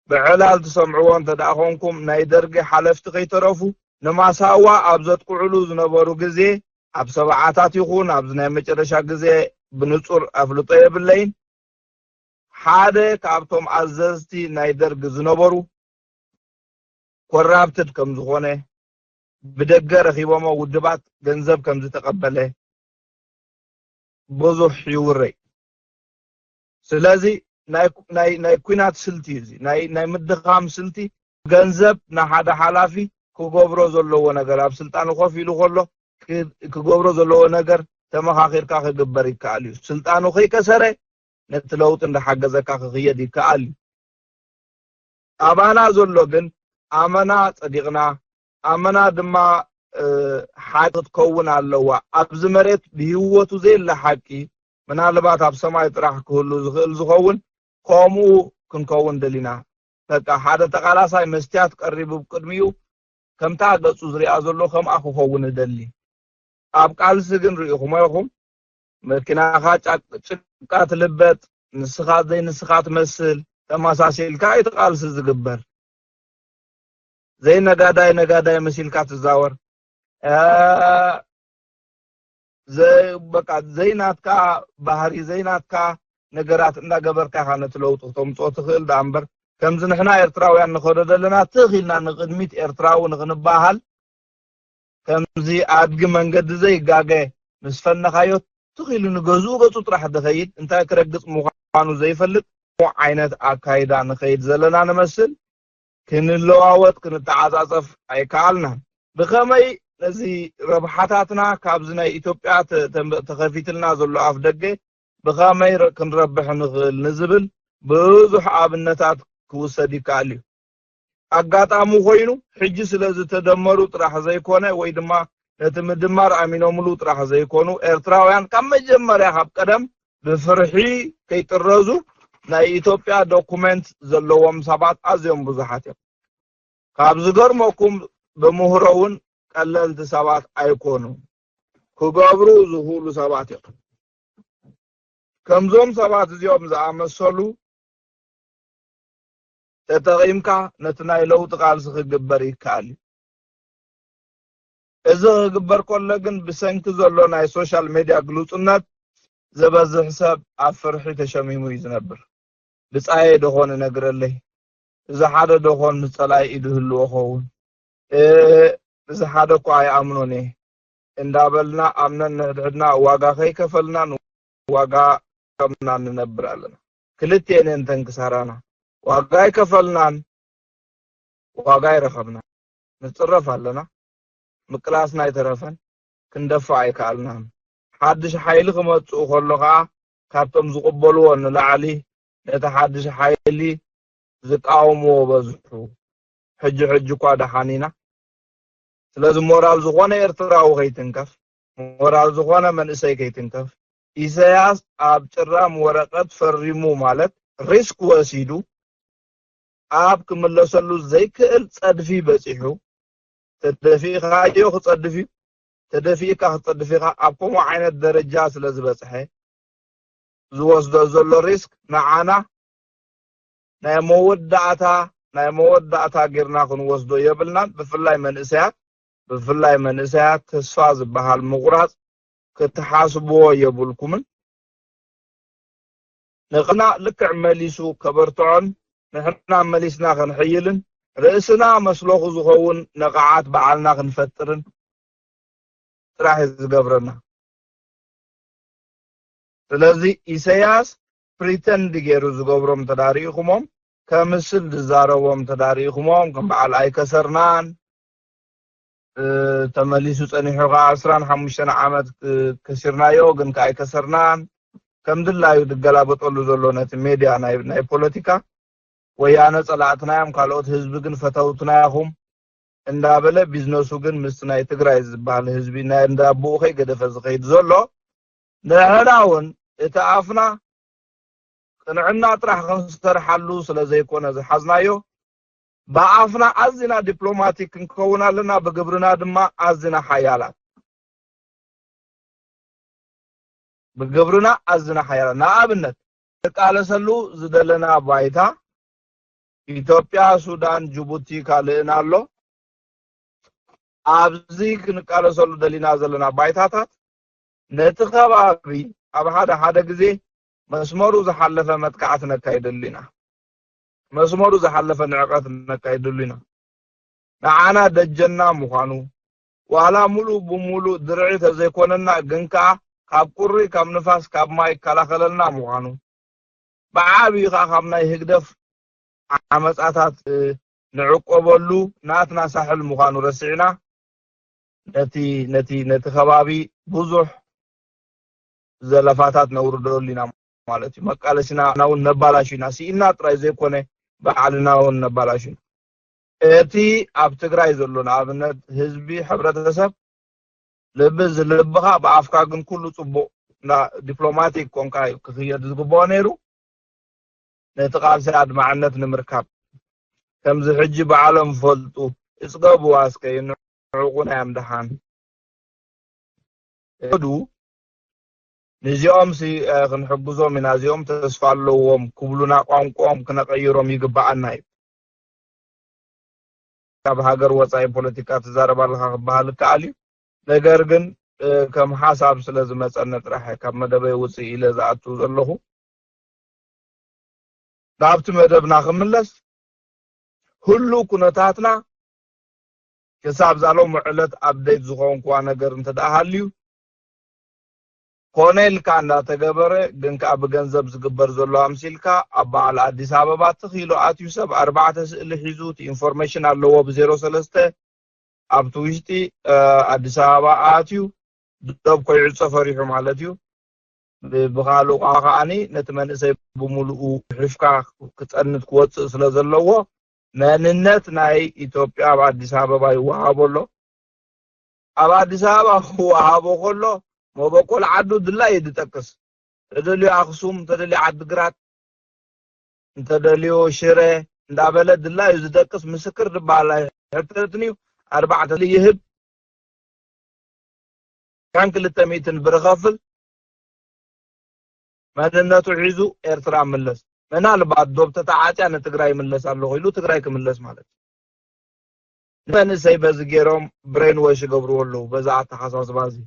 بعلال تسمعون تداخونكم ناي درغي حلفت خيترفو نماساوا ابزت قعلو زنبرو غزي اب سبعاتات يخون اب زنا مچرشا غزي بنصور افلطه يبلين حاده كابتم عززتي ناي درغ زنبرو كورابتد كم زخونه بدغ رخيبوما ودبات ገንዘብ كم زتقبله بزح يوري ስለዚህ ናይ ኩናት ስልቲ እዚ ናይ ምድኻም ስልቲ ገንዘብ ንሓደ ሓላፊ ክገብሮ ዘለዎ ነገር ኣብ ስልጣን ኮፍ ኢሉ ከሎ ክገብሮ ዘለዎ ነገር ተመኻኺርካ ክግበር ይከኣል እዩ ስልጣኑ ከይከሰረ ነቲ ለውጥ እንደሓገዘካ ክኽየድ ይከኣል እዩ ኣባና ዘሎ ግን ኣመና ፀዲቕና ኣመና ድማ ሓቂ ትከውን ኣለዋ ኣብዚ መሬት ብህይወቱ ዘየለ ሓቂ ምናልባት ኣብ ሰማይ ጥራሕ ክህሉ ዝኽእል ዝኸውን ከምኡ ክንከውን ደሊና በቃ ሓደ ተቃላሳይ መስትያት ቀሪቡ ቅድሚኡ ከምታ ገጹ ዝሪኣ ዘሎ ከም ኣኹ ክኸውን ደሊ ኣብ ቃልሲ ግን ርኢኹም አይኹም መኪናኻ ጭቃ ትልበጥ ንስኻ ዘይ ንስኻ ትመስል ተማሳሲልካ ይተቃልሲ ዝግበር ዘይ ነጋዳይ መሲልካ ትዛወር زي بقى زيناتك بحري زيناتك نجرات إندا جبر كهانة لوط وتمصوت خيل دامبر كم زنحنا إرتراويان نخرج لنا تخيلنا نقدميت إرتراو نغنباهل كم زي أدق من قد زي جاجة مسفن خيوط تخيل نجزوجة تطرح دخيل أنت كرجت مخانو زي فلت مو عينات أكايدا نخيل زلنا نمثل كن اللواوت كن تعاطف أي كالنا بخمي نزي ربحاتنا كابزنا إثيوبيا تخفيتلنا زلو أف دقة بخامي كنربح نزبل بوضح آبنتات كوسدي كاليو أقاطعمو خوينو حجي سلازي تدمرو طرح زي كونه ويدما نتمدمار أمينو ملو طرح زي كونو إرتراويان كم جمر يحب قدم بفرحي كي ترزو نا إثيوبيا دوكومنت زلوهم سبات أزيوم بزحاتي كابزغر موكم بمهرون قللت سبات ايكونو كغبرو زهولو سبات كمزوم سبات زيوم زامسلو تتقيمكا نتناي لوط قال سخغبر يكال اذا غبر كلغن بسنك زلو ناي سوشال ميديا غلوصنات زبز حساب افرحي تشميمو يزنبر بصاي دهون نغرلي اذا حدا دهون مصلاي يدهلو خون إذا هذا كواي أمنوني إن دابلنا أمنا نهدنا واقع خي كفلنا واقع كمنا ننبرالنا كلتين انتن كسارانا واقع كفلنا واقع رخبنا نتصرف لنا مقلاسنا يترفن كندفع يكالنا حدش حيلي خمت وخلقا كابتم زقبلو ونلعلي نتحدش حيلي زقاومو وبزحو حج قادة حانينا لازم مورال زغوانا إرتراو غيتنكف مورال زغوانا من إساي غيتنكف إساياس آب ترام ورقات فرمو مالت ريسك واسيدو آب كمالو سلو زي كأل تصدفي بسيحو تدفي خايو خصدفي تدفي كا خصدفي آب كمو عين الدرجة سلازي بسيحي ዝወስዶ ዘሎ ሪስክ ንዓና ናይ መወዳእታ ጌርና ክንወስዶ የብልናን ብፍላይ መንእሰያት ተስፋ ዝበሃል ምቁራጽ ክትሓስብዎ የብልኩምን ንቕና ልክዕ መሊሱ ከበርትዖን ንሕና መሊስና ክንሕይልን ርእስና መስሎኹ ዝኸውን ነቕዓት በዓልና ክንፈጥርን ጥራሕ ዝገብረና ስለዚ ኢሳያስ ፕሪተንድ ገይሩ ዝገብሮም ተዳሪኹሞም ከምስል ዝዛረቦም ተዳሪኹሞም ከም በዓል ኣይከሰርናን ተመሊሱ ጸኒሑ 15 ዓመት ከሲርናዮ ግን ኣይከሰርናን ከም ድላዩ ድገላበጠሉ ዘሎ ነቲ ሜድያ ናይ ፖለቲካ ወያነ ጸላእትናዮም ካልኦት ህዝቢ ግን ፈተውትናይኹም እንዳበለ ቢዝነሱ ግን ምስ ናይ ትግራይ ዝበሃል ህዝቢ ናይ እንዳብኡ ገደፈ ዝኸይድ ዘሎ ንሕናውን እቲ ኣፍና ቅንዕና ጥራሕ ክንሰርሓሉ ስለዘይኮነ ዝሓዝናዮ በኣፍና ኣዝና ዲፕሎማቲክ ክንከውን ኣለና ብግብርና ድማ ኣዝና ሓያላት ንኣብነት ተቃለሰሉ ዝደለና ባይታ ኢትዮጵያ ሱዳን ጅቡቲ ካልእና ኣሎ ኣብዚ ክንቃለሰሉ ደሊና ዘለና ባይታታት ነቲ ከባቢ ኣብ ሓደ ግዜ መስመሩ ዝሓለፈ መጥቃዕት ነካይደልና መስመሩ ዝሓለፈ ንዕቀት ነካይደልና ንዓና ደጀና ምዃኑ ዋላ ሙሉ ብሙሉ ድርዒ ተዘይኮነና ግን ከዓ ካብ ቁሪ ካብ ንፋስ ካብ ማይ ከላኸለልና ምዃኑ ብዓብዪ ከዓ ካብ ናይ ህግደፍ ዓመፃታት ንዕቆበሉ ናትና ሳሕል ምዃኑ ረሲዕና ነቲ ከባቢ ብዙሕ ዘለፋታት ነውርደሉና ማለት እዩ መቃለሲና ናውን ነባላሽና ሲኢልና ጥራይ ዘይኮነ በዓልና እውን ነባላሽና እቲ ኣብ ትግራይ ዘሎ ንኣብነት ህዝቢ ሕብረተሰብ ልብኻ ብኣፍካ ግን ኩሉ ጽቡቕ ዲፕሎማቲክ ኮንካ ክኽየድ ዝግብኦ ነይሩ ነቲ ቃልሲ ኣድማዕነት ንምርካብ ከምዚ ሕጂ በዓሎም ፈልጡ እጽገቡ ዋስከይ ንዕቁና ያምድሓን ንዚኦም ክንሕግዞም ኢና እዚኦም ተስፋ ኣለዎም ክብሉና ቋንቋኦም ክነቀይሮም ይግባአና እዩ ካብ ሃገር ወፃኢ ፖለቲካ ተዛረባለካ ክበሃል ከኣል እዩ ነገር ግን ከም ሓሳብ ስለ ዝመፀነ ጥራሕ ካብ መደበይ ውፅእ ኢለ ዝኣቱ ዘለኹ ናብቲ መደብና ክምለስ ሁሉ ኩነታትና ክሳብ ዛሎም ዕለት ኣብዴት ዝኸውን ኳ ነገር እንተዳሃልዩ ኮኔልካ እንዳተገበረ ግን ከዓ ብገንዘብ ዝግበር ዘሎ ኣምሲልካ ኣብ በዓል ኣዲስ ኣበባ ትኺሎ ኣትዩ ሰብ 4 ስእሊ ሒዙ እቲ ኢንፎርሜሽን ኣለዎ ብ03 ኣብቲ ውሽጢ ኣዲስ ኣበባ ኣትዩ ደብ ኮይዕፆ ፈሪሑ ማለት እዩ ብኻልኡ ከዓኒ ነቲ መንእሰይ ብሙሉኡ ሕፍካ ክፀንት ክወፅእ ስለ ዘለዎ መንነት ናይ ኢትዮጵያ ኣብ ኣዲስ ኣበባ ይወሃበሎ ኣብ ኣዲስ ኣበባ ክወሃቦ ከሎ መበቆል ዓዱ ድላይ ይድጠቅስ ተደልዩ ኣክሱም ተደልዩ ዓድግራት ተደልዩ ሽረ እንዳበለ ድላይ ዝደቅስ ምስክር ድባል ሕተትኒ 4 ይህብ ካን 200 ብርኸፍል መንነቱ ሒዙ ኤርትራ ምለስ ምናልባት ዶብተ ተዓጽያ ንትግራይ ምለስ ኣለኹ ኢሉ ትግራይ ክምለስ ማለት መንሰይ በዚ ገይሮም ብሬን ወሽ ገብርዎ ኣለዉ በዛ ኣተሓሳስባ እዚ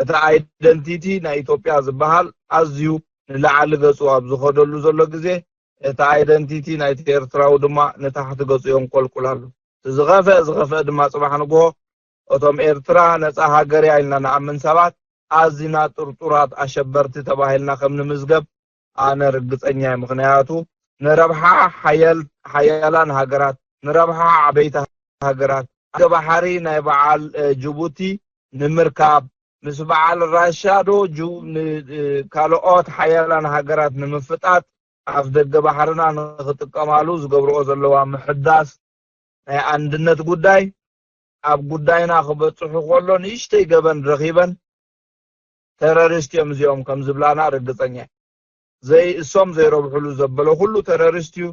እቲ አይደንቲቲ ናይ ኢትዮጵያ ዝበሃል ኣዝዩ ንላዕሊ ገጹ ኣብ ዝኸደሉ ዘሎ ግዜ እቲ አይደንቲቲ ናይ ኤርትራው ድማ ንታሕቲ ገጹ ይንቆልቁላሉ ዝኸፈ ድማ ጽባሕ ንግሆ እቶም ኤርትራ ነፃ ሃገር ኢልና ንኣምን ሰባት ኣዝና ጥርጡራት ኣሸበርቲ ተባሂልና ከም ንምዝገብ ኣነ ርግፀኛ ምክንያቱ ንረብሓ ሓያላን ሃገራት ንረብሓ ዓበይቲ ሃገራት ከባሕሪ ናይ በዓል ጅቡቲ ንምርካብ ምስ በዓል ራሻዶ ካልኦት ሓያላን ሃገራት ንምፍጣት ኣብ ደገ ባሕርና ንኽጥቀማሉ ዝገብርኦ ዘለዋ ምሕዳስ ናይ አንድነት ጉዳይ ኣብ ጉዳይና ክበጽሑ ከሎ ንእሽተይ ገበን ረኺበን ተሮሪስት እዮም እዚኦም ከም ዝብላና ርግፀኛ እሶም ዘይረብሕሉ ዘበለ ሁሉ ተሮሪስት እዩ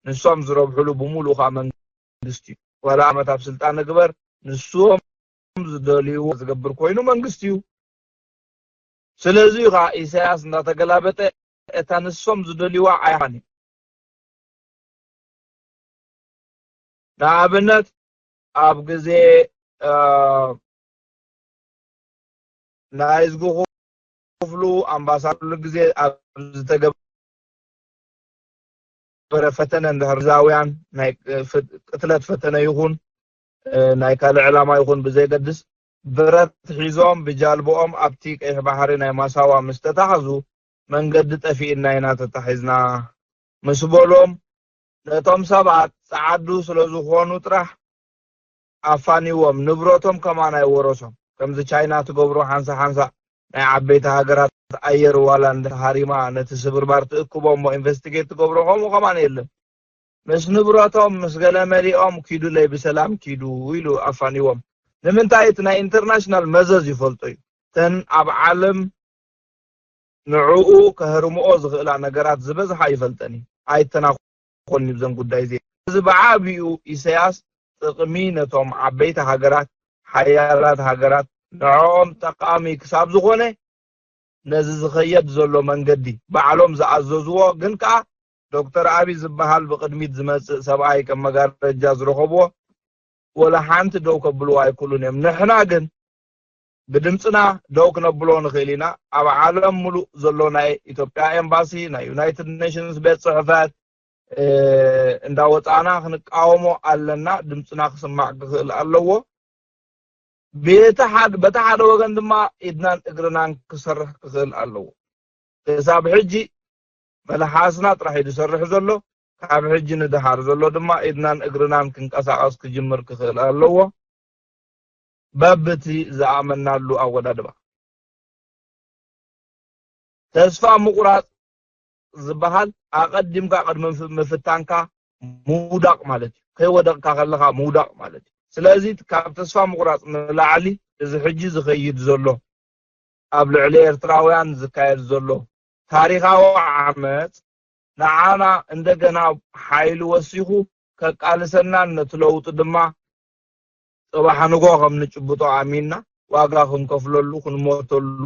ንሶም ዝረብሕሉ ብሙሉእ ኻ መንግስቲ እዩ ወላ ዓመት ኣብ ስልጣን ንግበር ንሶም ዝደልዩ ዝገብር ኮይኑ መንግስቲ እዩ ስለዚህ ኢሳያስ እንዳተገላበጠ እታንሶም ዝደልዋ አይሃኒ ናብነት ኣብ ግዜ ናይዝጉ ክፍሉ ኣምባሳደር ግዜ ኣብ ዝተገበረ ፈተነ እንደህርዛውያን ናይ ቅትለት ፈተነ ይኹን ናይ ካልእ ዕላማ ይኹን ብዘይገድስ ብረት ሒዞም ብጃልቦኦም ኣብቲ ቀይሕ ባሕሪ ናይ ማሳዋ ምስተታሓዙ መንገዲ ጠፊእና ኢና ተታሒዝና ምስ በሎም ነቶም ሰባት ጻዓዱ ስለዝኾኑ ጥራሕ ኣፋኒዎም ንብረቶም ከማን ኣይወረሶም ከምዚ ቻይና ትገብሮ ሓንሳ ናይ ዓበይቲ ሃገራት ኣየር ዋላ እንደሃሪማ ነቲ ስብርባር ትእክቦም ኢንቨስቲጌት ትገብሮ ከማን የለን ምስ ንብረቶም ምስ ገለ መሪኦም ኪዱ ለይ ብሰላም ኪዱ ኢሉ ኣፋኒዎም ንምንታይ እቲ ናይ ኢንተርናሽናል መዘዝ ይፈልጡ እዩ ተን ኣብ ዓለም ንዕኡ ከህርምኦ ዝኽእላ ነገራት ዝበዝሓ ይፈልጠኒ ኣይተናኾኒ ብዘን ጉዳይ እዚ እዚ ብዓብዩ ኢሳያስ ጥቕሚ ነቶም ዓበይቲ ሃገራት ሓያላት ሃገራት ንዕኦም ጠቃሚ ክሳብ ዝኾነ ነዚ ዝኸየድ ዘሎ መንገዲ ባዕሎም ዝኣዘዝዎ ግን ከዓ ዶክተር አብይ ዝበሃል ብቅድሚት ዝመጽእ ሰብኣይ ከም መጋረጃ ዝረኸብዎ ወላ ሓንቲ ደው ከብልዎ ኣይኩሉን እዮም ንሕና ግን ብድምፅና ደው ክነብሎ ንኽእል ኢና ኣብ ዓለም ሙሉእ ዘሎ ናይ ኢትዮጵያ ኤምባሲ ናይ ዩናይትድ ኔሽንስ ቤት ጽሕፈት እንዳወጣና ክንቃወሞ ኣለና ድምፅና ክስማዕ ክኽእል ኣለዎ በታ ሓደ ወገን ድማ ኢድናን እግርናን ክሰርሕ ክኽእል ኣለዎ ክሳብ ሕጂ መላሓስና ጥራሕ ይሰርሕ ዘሎ ካብ ሕጂ ንድሃር ዘሎ ድማ ኢድናን እግርናን ክንቀሳቀስ ክጅምር ክኽእል ኣለዎ በብቲ ዝኣመናሉ ኣወዳድባ ተስፋ ምቁራጽ ዝበሃል ኣቀዲምካ ቅድሚ ምፍታንካ ሙዳቅ ማለት ከይወደቅካ ከለካ ሙዳቅ ማለት ስለዚ ካብ ተስፋ ምቁራጽ ንላዕሊ እዚ ሕጂ ዝኸይድ ዘሎ ኣብ ልዕሊ ኤርትራውያን ዝካየድ ዘሎ ታሪኻዊ ዓመት ንዓና እንደገና ሓይሉ ወሲኹ ከቃልሰና ነትለውጥ ድማ ጽባሕ ንጎ ከም ንጭብጦ ኣሚንና ዋጋ ክንከፍለሉ ክንሞተሉ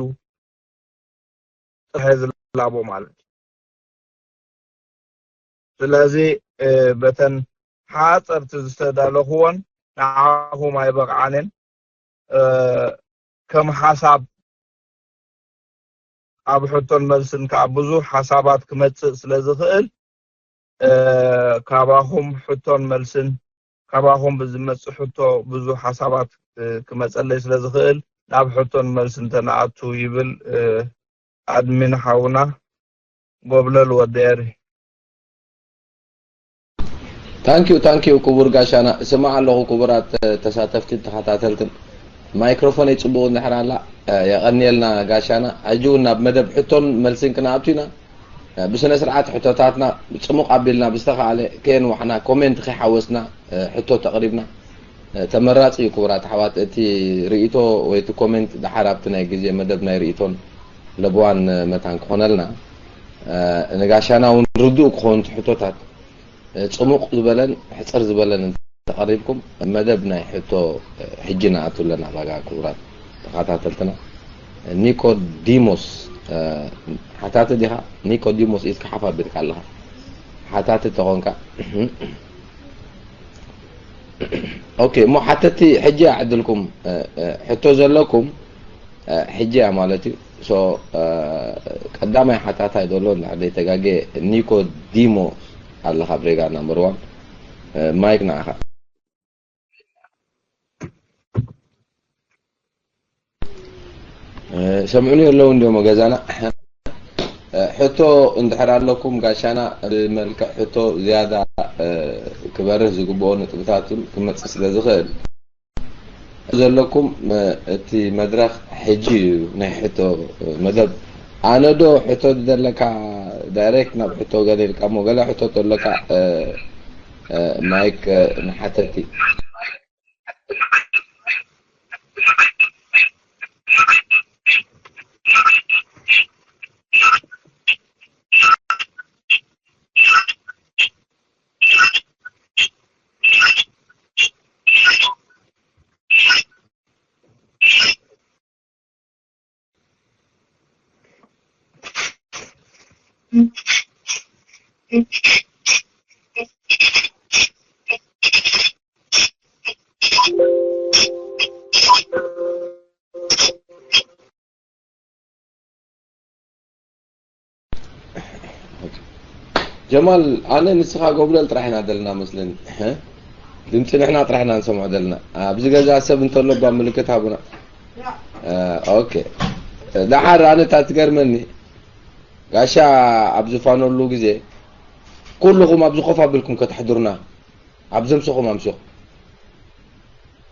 ዝላቦ ማለት ስለዚ በተን ሓፀርቲ ዝተዳለኽዎን ንዓኹም ኣይበቕዓንን ከም ሓሳብ ኣብ ሕቶን መልስን ከዓ ብዙሕ ሓሳባት ክመጽእ ስለዝኽእል ካባኹም ሕቶን መልስን ካባኹም ብዝመጽእ ሕቶ ብዙሕ ሓሳባት ክመጸለይ ስለዝኽእል ናብ ሕቶን መልስን ተነኣቱ ይብል ኣድሚን ሓውና ጎብለል ወደሪ ታንኪዩ ክቡር ጋሻና ስማዕ ኣለኹ ክቡራት ተሳተፍቲ ተኸታተልትን ማይክሮፎን ይጽቡቕ ንሕራላ የቐኒልና ጋሻና ኣጅው ናብ መደብ ሕቶን መልስን ክነኣቱና بسنة سرعات حتوتاتنا بتصمق قبلنا بستخاله كين وحنا كومنت خي حوسنا حتو تقريبنا تمرات يكورات حوات اتي ريتو ويتو كومنت دحرابتنا يجي مدبنا ريتون لبوان متان كونلنا نغاشانا ونردو كونت حتوتات تصمق زبلن حصر زبلن تقريبكم مدبنا حتو حجنا اتلنا باغا كورات تخاتاتلتنا نيكوديموس حتات ديها نيكوديموس إسك حفا بدك الله حتات تغونك أوكي مو حتتي حجة عدلكم حتو زلكم حجة مالتي سو قدامي حتات يدولون على تجاجي نيكوديموس الله خبريك نمبر 1 مايك ناخا سمعوني لو نديو مغازانا حتو اندحر لكم غاشانا الملكة حتو زيادة كبارز زقبون تبتاتون كما تسل زخيل زلكم اتي مدرخ حجي نحتو مدب انا دو حتو دلك دايركت ناب حتو قليل كامو قال حتو تلك مايك نحتتي جمال انا نسخه قبل طرحنا دلنا مثلا ها دمتنا احنا طرحنا نسمع دلنا بزي غزا حسب انت لو بملكت ابونا اوكي ده حر انا تتقرمني غاشا ابزفانو له غزي كلكم ابزو خوف بالكم كتحضرنا ابزمسكم امسو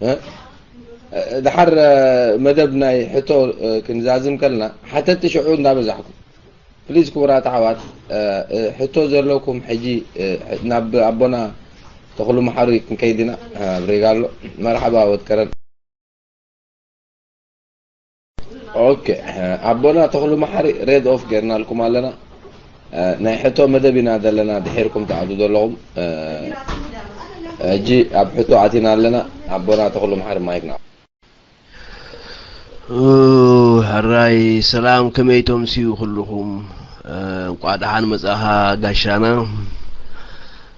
ها ده حر مدبنا حتو كنزازم كلنا حتى تشعور نابزحكم بليز كبرات عوات حتو زلوكم حجي ناب ابونا تخلوا محاري كيدنا بريغالو مرحبا وتكرر اوكي ابونا تخلوا محاري ريد اوف قرنا لكم لنا ناي حتو مدبنا دلنا دحيركم تعدوا لهم جي اب حتو عتينا لنا ابونا تخلوا محاري مايكنا هراي سلام كميتم سيو كلكم قادحان مصاها غاشانا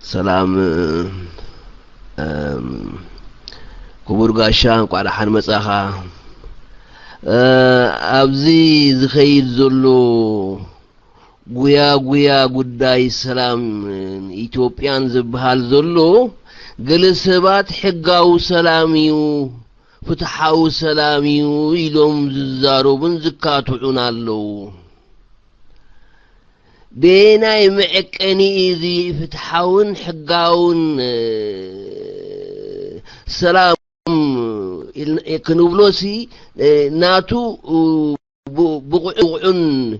سلام كبر غاشان قادحان مصاها ابزي زخيل زلو ጉያ ጉዳይ ሰላም ኢትዮጵያን ዝብሃል ዘሎ ግለሰባት ሕጋው ሰላሚዩ ፍትሓው ሰላሚዩ ኢሎም ዝዛረቡን ዝካትዑን ኣለው بيناي معكني ذي فتحاون حقاون سلام كنوبلوسي ناتو بقعون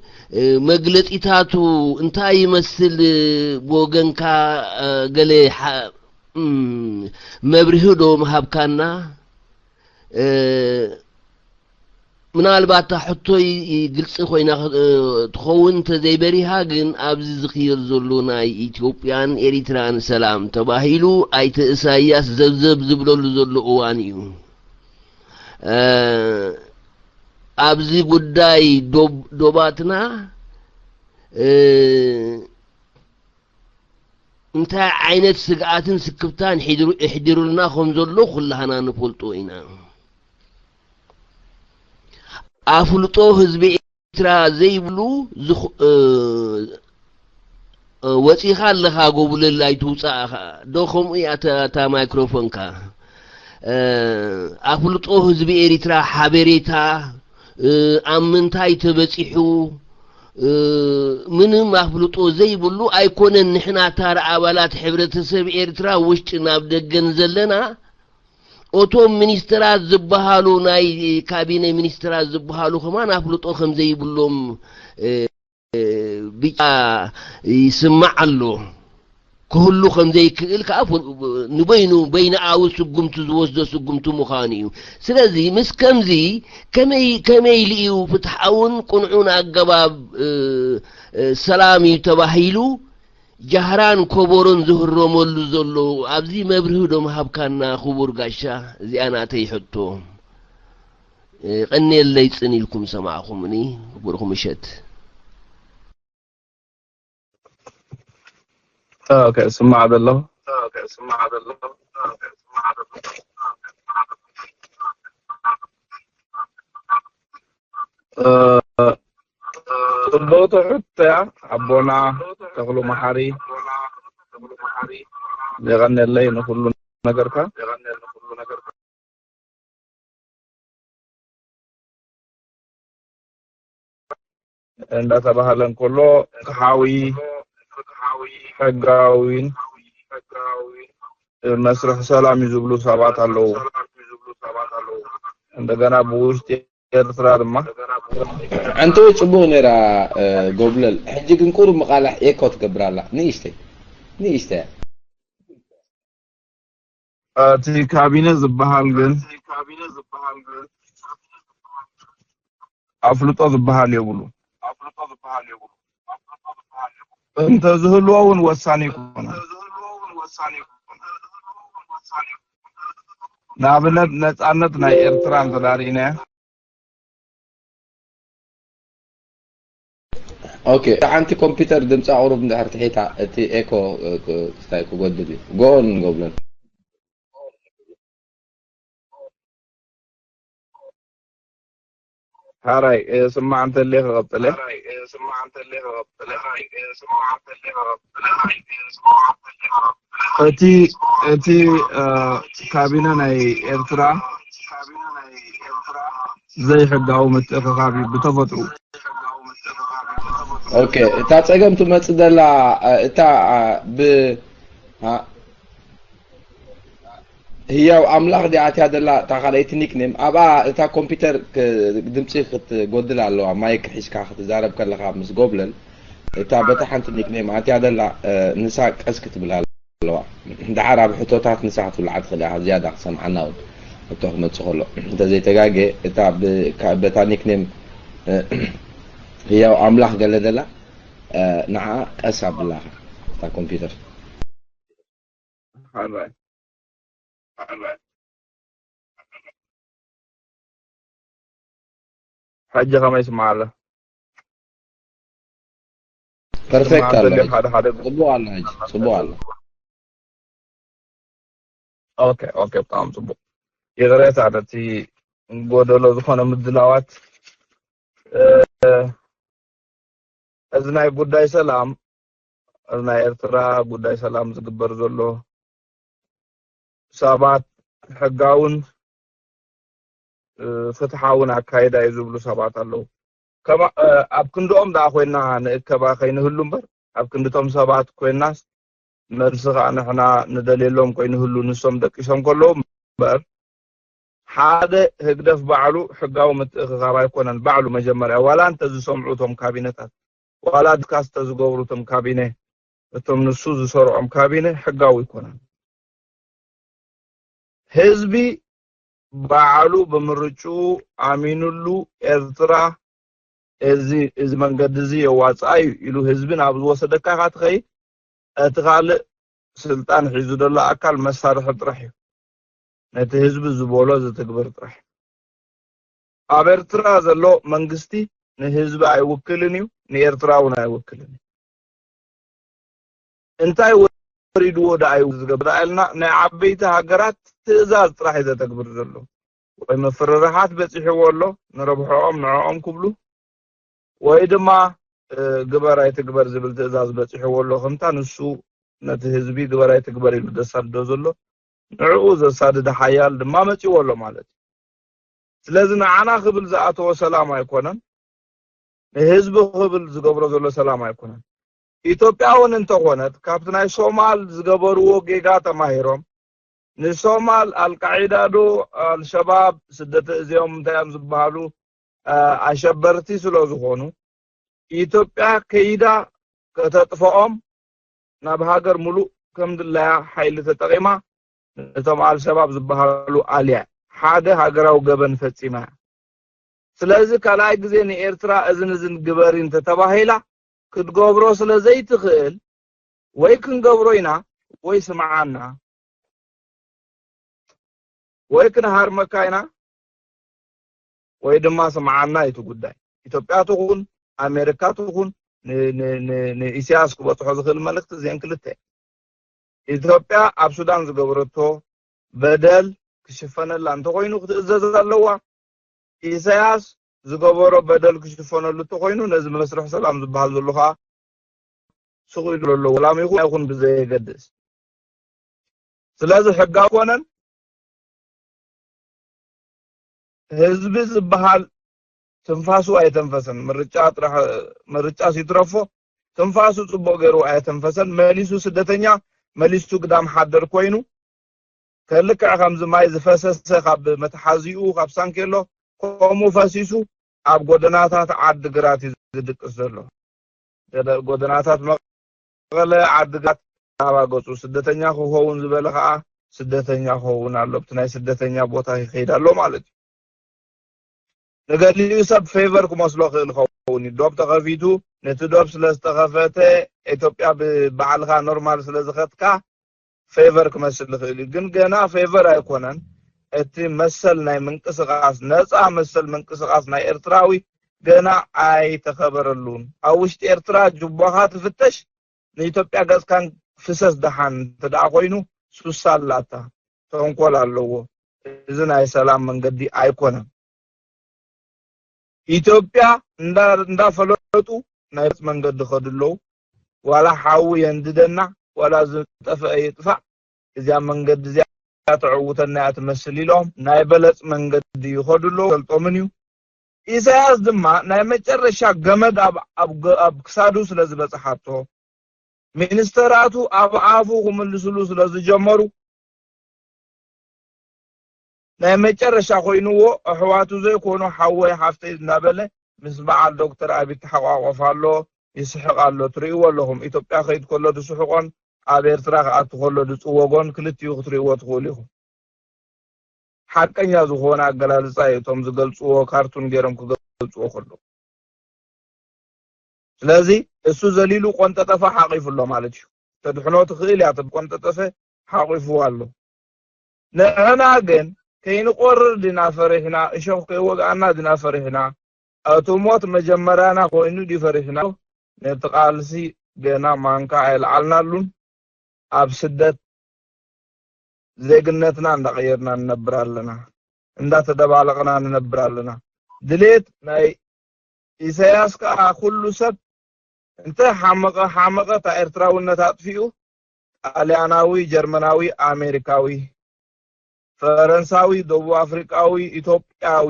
مجلس إتاتو انتا يمثل بوغنكا قلي مبرهدو مهابكانا ምናልባት ሕቶ ይግልጽ ኮይና ትኸውን ተዘይበሪሃ ግን ኣብዚ ዝኽይር ዘሎ ናይ ኢትዮጵያን ኤሪትራን ሰላም ተባሂሉ ኣይተ ኢሳያስ ዘብዘብ ዝብለሉ ዘሎ እዋን እዩ ኣብዚ ጉዳይ ዶባትና እንታይ ዓይነት ስግኣትን ስክብታን ይሕድሩልና ከም ዘሎ ኩላህና ንፈልጦ ኢና አፍልጦ ህዝብ ኤርትራ ዘይብሉ ወጪኻ ለኻ ጎብለላይ ትውፃኻ ዶኹም ያታ ማይክሮፎንካ አፍልጦ ህዝብ ኤርትራ ሓበሬታ አምንታይ ተበፂሑ ምንም አፍልጦ ዘይብሉ ኣይኮነን ንሕና ታር አባላት ሕብረተሰብ ኤርትራ ውሽጢ ናብ ደገን ዘለና ኦቶም ሚኒስትራት ዝባሃሉ ናይ ካቢኔ ሚኒስትራት ዝባሃሉ ከማን አፍልጦ ከም ዘይብሎም ቢጫ ይስማዕ ኣሎ ኩሉ ከም ዘይክእል ካፍ ንበይኑ በይነ አው ስጉምቱ ዝወስዶ ስጉምቱ ምዃን እዩ ስለዚ ምስ ከምዚ ከመይ ልዩ ፍትሓውን ቁንዑን አገባብ ሰላም ተባሂሉ جهران كبرون زهرو مولو زلو أبزي مبرهدو مهابكانا خبور قاشا زي أنا تيحطو قني اللي يتسني لكم سماعكم مني خبوركم مشت اوكي سمع عبد الله تلوتو حتى عبونا تغلو محاري يغني الليل كل نجرك عند تبهلن كله كحاوي حقاوين مسرح سلام يزبلو سبات الله عندنا بوست ኤርትራ ድማ አንተ ጽቡቅ ነራ ጎብለል ሕጂ ግን ቁሩ መቃላሕ ኤኮ ትገብራላ ንእሽተ እቲ ካቢነ ዝበሃል ግን አፍልጦ ዝበሃል የብሉ እንተ ዝህልዎውን ወሳኒ ይኮነ ንኣብነት ነፃነት ናይ ኤርትራን ተዳሪእና اوكي عندي كمبيوتر دمص عروب ندحر تحيتا تي ايكو ستايكو غدلي جون غوبلن هاراي سمع انت اللي غطله اتي كابينه ناي ኤርትራ زي حقاو متفقابي بتفطرو اوكي تا صقمت مصدلا تا ب هي املاح دي عتي هذا تا خليت نيكنيم ابا تا كمبيوتر دمصي خت غدل على مايك حيشكا خت زارب كلها مس غوبلن تا بتحنت نيكنيم عتي هذا نساق اسكت بلا لو دعرب حطوتات نساعت العد خليها زياده سمعنا تخم تصخلو انت زي تجاجي تا بتا نيكنيم هي املاح قالدلا نعا اسعب بالله تا كمبيوتر هاراي حاجه كما يسمع له بيرفكت صبوا الله هاجي صبوا الله اوكي بتاعم صبوا يغريت عادتي غودلو زخونه مدلاوات ازناي ጉዳይ ሰላም ازناي ኤርትራ ጉዳይ ሰላም ዝግበር ዘሎ ሰባት ሕጋውን ፍትሓውን አካይዳ ይዝብሉ ሰባት አለው ከማ ኣብ ክንዶም ዳ ኮይና ንእከባ ከይንህሉ እምበር ኣብ ክንዶም ሰባት ኮይናስ መልስኻ ንሕና ንደልየሎም ኮይንህሉ ንሶም ደቂሶም ከለው እምበር ሓደ ህግደፍ ባዕሉ ሕጋው ምትእኽኻብ ኣይኮነን ባዕሉ መጀመርያ ዋላ እንተ ዝሰምዑቶም ካቢነታት ዋላ ድካስ ተዝገብሩቶም ካቢነ እቶም ንሱ ዝሰርዖም ካቢነ ሕጋው ይኮነን ህዝቢ ባዕሉ በምርጩ አሚኑሉ ኤርትራ እዚ መንገድ እዚ የዋጻይ ኢሉ ህዝብን ኣብ ዝወሰደካ ካትኸይ እትኻል ስልጣን ሒዙ ደሎ አካል መሳርሒ ጥራሕ እዩ ነቲ ህዝቢ ዝበሎ ዝትግበር ጥራሕ ኣብ ኤርትራ ዘሎ መንግስቲ ንህዝቢ ኣይውክልን እዩ ንኤርትራውን ኣይውክልን እንታይ ወሪድዎ ዳኣይ ዝገብራልና ናይ ዓበይቲ ሃገራት ትእዛዝ ጥራሕ ዘተግብር ዘሎ ወይ መፍረራሓት በፂሕዎ ኣሎ ንረብሖም ንዖም ክብሉ ወይ ድማ ግበራይ ትግበር ዝብል ትእዛዝ በፂሕዎ ኣሎ ከምታ ንሱ ነቲ ህዝቢ ግበራይ ትግበር ኢሉ ደሳድዶ ዘሎ ንዕኡ ዘሳድደ ሓያል ድማ መፂዎ ኣሎ ማለት ስለዚ ንዓና ክብል ዝኣተወ ሰላም ኣይኮነን ንህዝቢ ክብል ዝገብሮ ዘሎ ሰላም ኣይኮነን ኢትዮጵያውን እንተኾነት ካብቲ ናይ ሶማል ዝገበርዎ ጌጋ ተማሂሮም ንሶማል አልቃዒዳ ዶ አልሸባብ ስደት እዚኦም እንታይም ዝበሃሉ አሸበርቲ ስለዝኾኑ ኢትዮጵያ ከይዳ ከተጥፈኦም ናብ ሃገር ሙሉእ ከምድላያ ሓይሊ ተጠቂማ እቶም አልሸባብ ዝበሃሉ አልያ ሓደ ሃገራው ገበን ፈፂማ ስለዚ ካልኣይ ግዜ ንኤርትራ እዝን ግበሪን ተተባሂላ ክትገብሮ ስለዘይትኽእል ወይ ክንገብሮ ኢና ወይ ስምዓና ወይ ክንሃርመካ ኢና ወይ ድማ ስምዓና እቲ ጉዳይ ኢትዮጵያ ትኹን ኣሜሪካ ትኹን ንኢሳያስ ክበፅሖ ዝኽእል መልእክቲ እዚአን ክልተ ኢትዮጵያ ኣብ ሱዳን ዝገበረቶ በደል ክሽፈነላ እንተኮይኑ ክትእዘዝ ኣለዋ ኢሳያስ ዝገበሮ በደል ክሽፈነሉ እንተኮይኑ ነዚ መስርሕ ሰላም ዝበሃል ዘሎ ከዓ ስቑኢሉ ዘሎ ወላም ይኹን ብዘይገድስ ስለዚ ሕጋ ኮነን ህዝቢ ዝበሃል ትንፋሱ ኣይተንፈሰን ምርጫ ሲትረፎ ትንፋሱ ጽቡቕ ገይሩ ኣይተንፈሰን መሊሱ ስደተኛ መሊሱ ግዳም ሓደር ኮይኑ ከልክዕ ከምዚ ማይ ዝፈሰሰ ካብ መተሓዚኡ ካብ ሳንኬሎ ከምኡ ፈሲሱ ኣብ ጎደናታት ዓዲ ግራት ዝድቅስ ዘሎ ጎደናታት መቐለ ዓዲ ግራት ኣባገፁ ስደተኛ ክኸውን ዝበለ ከዓ ስደተኛ ክኸውን ኣሎ ብቲ ናይ ስደተኛ ቦታ ይኸይድ ኣሎ ማለት እዩ نقول سب فيفر كمسلو خيل خوني دوب تخفيتو نتدوب سلستخفته إثيوبيا بعلها نورمال سلزختكا فيفر كمسل خيل جنا فيفر أيقونن اتي مسل ناي منقصقاس نصا مسل منقصقاس ناي إرتراوي ገና ኣይተኸበረሉን ኣብ ውሽጢ ኤርትራ ጅቦኻ ትፍተሽ ንኢትዮጵያ ገጽካን ፍሰስ ደሓን ተደኣ ኮይኑ ሱሳላታ ተንኮል ኣለዎ እዚ ናይ ሰላም መንገዲ ኣይኮነን ኢትዮጵያ እንዳፈለጡ ናይ መንገዲ ኸድለው ዋላ ሓዊ የንድደና ዋላ ዝጠፍአ ይጥፋእ እዚያ መንገዲ እዚያ تعوتنا ያ ትመስል ኢሎም ናይ በለጽ መንገዲ ይኸድለው ገልጦምን እዩ ኢሳያስ ድማ ናይ መጨረሻ ገመድ ኣብ ክሳዱ ስለዝበጽሓቶ ሚኒስተራቱ ኣብ ኣፉ ክምልስሉ ስለዝጀመሩ ናይ መጨረሻ ኮይኑዎ ኣሕዋቱ ዘይኮኑ ሓወይ ሓፍተይ እናበለ ምስ በዓል ዶክተር አብይ ተሓቋቋፋሎ ይስሕቃሎ ትሪእዎ ኣለኹም ኢትዮጵያ ከይድ ከሎ ድስሕቆን ኣብ ኤርትራ ከኣቱ ከሎ ድጽወጎን ክልቲኡ ክትሪእዎ ትኽእሉ ኢኹም ሓቀኛ ዝኾነ ኣገላልጻ እቶም ዝገልጽዎ ካርቱን ገይሮም ክገልጽዎ ከሎ ስለዚ እሱ ዘሊሉ ቆንጠጠፈ ሓቂፉሎ ማለት እዩ ተድሕኖ ትኽእል ያ ቆንጠጠፈ ሓቂፉ ኣሎ ንሕና ግን ከይንቆርር ዲና ፈሪሕና እሾኽ ከይወግኣና ዲና ፈሪሕና ኣቶሞት መጀመርያና ኮይኑ ዲፈሪሕና ነቲ ቃልሲ ገና ማንካ ኣይልዓልናሉን ኣብ ስደት ዜግነትና እንዳቀየርና ነብር ኣለና እንዳተደባለቅና ነብር ኣለና ድሌት ናይ ኢሳያስ ከዓ ኩሉ ሰብ እንተ ሓመቀ ኤርትራውነት አጥፊኡ ጣልያናዊ ጀርመናዊ አሜሪካዊ ፈረንሳዊ ደቡብ አፍሪካዊ ኢትዮጵያዊ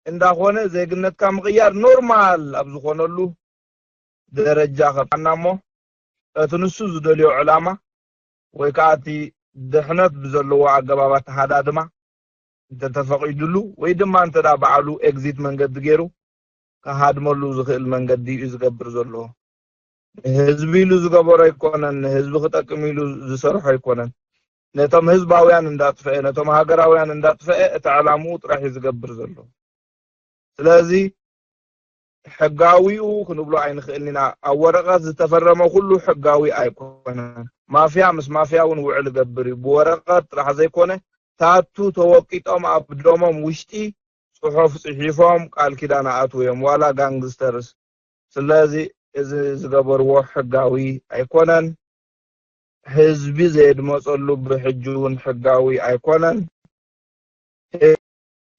እንዳኾነ ዜግነት ከምቅያር ኖርማል ኣብ ዝኾነሉ ደረጃ ከጣናሞ እትንሱ ዝደልዮ ዕላማ ወይ ካቲ ድሕነት ብዘለዎ ኣገባባት ሃዳድማ ተተፈቂዱሉ ወይ ድማ እንተዳ በዓሉ ኤግዚት መንገዲ ገይሩ ከሃድመሉ ዝኽእል መንገዲ እዩ ዝገብር ዘሎ ህዝቢ ኢሉ ዝገበሮ ኣይኮነን ህዝቢ ክጠቅም ኢሉ ዝሰርሖ ኣይኮነን ነቶም ህዝባውያን እንዳጥፈአ ነቶም ሃገራውያን እንዳጥፈአ እቲ ዕላምኡ ጥራሕ ዝገብር ዘሎ ስለዚ ሕጋዊኡ ክንብሎ ኣይንኽእልና ኣብ ወረቐት ዝተፈረመ ኩሉ ሕጋዊ ኣይኮነን ማፍያ ምስ ማፍያውን ውዕል ገብር ብወረቐት ጥራሕ ዘይኮነ ታቱ ተወቂጦም ኣብ ደሞም ውሽጢ ጽሑፍ ጽሒፎም ቃል ኪዳን ኣትውዮም ዋላ ጋንግስተርስ ስለዚ እዚ ዝገበርዎ ሕጋዊ ኣይኮነን ህዝቢ ዘድመጸሉ ብሕጁን ሕጋዊ ኣይኮነን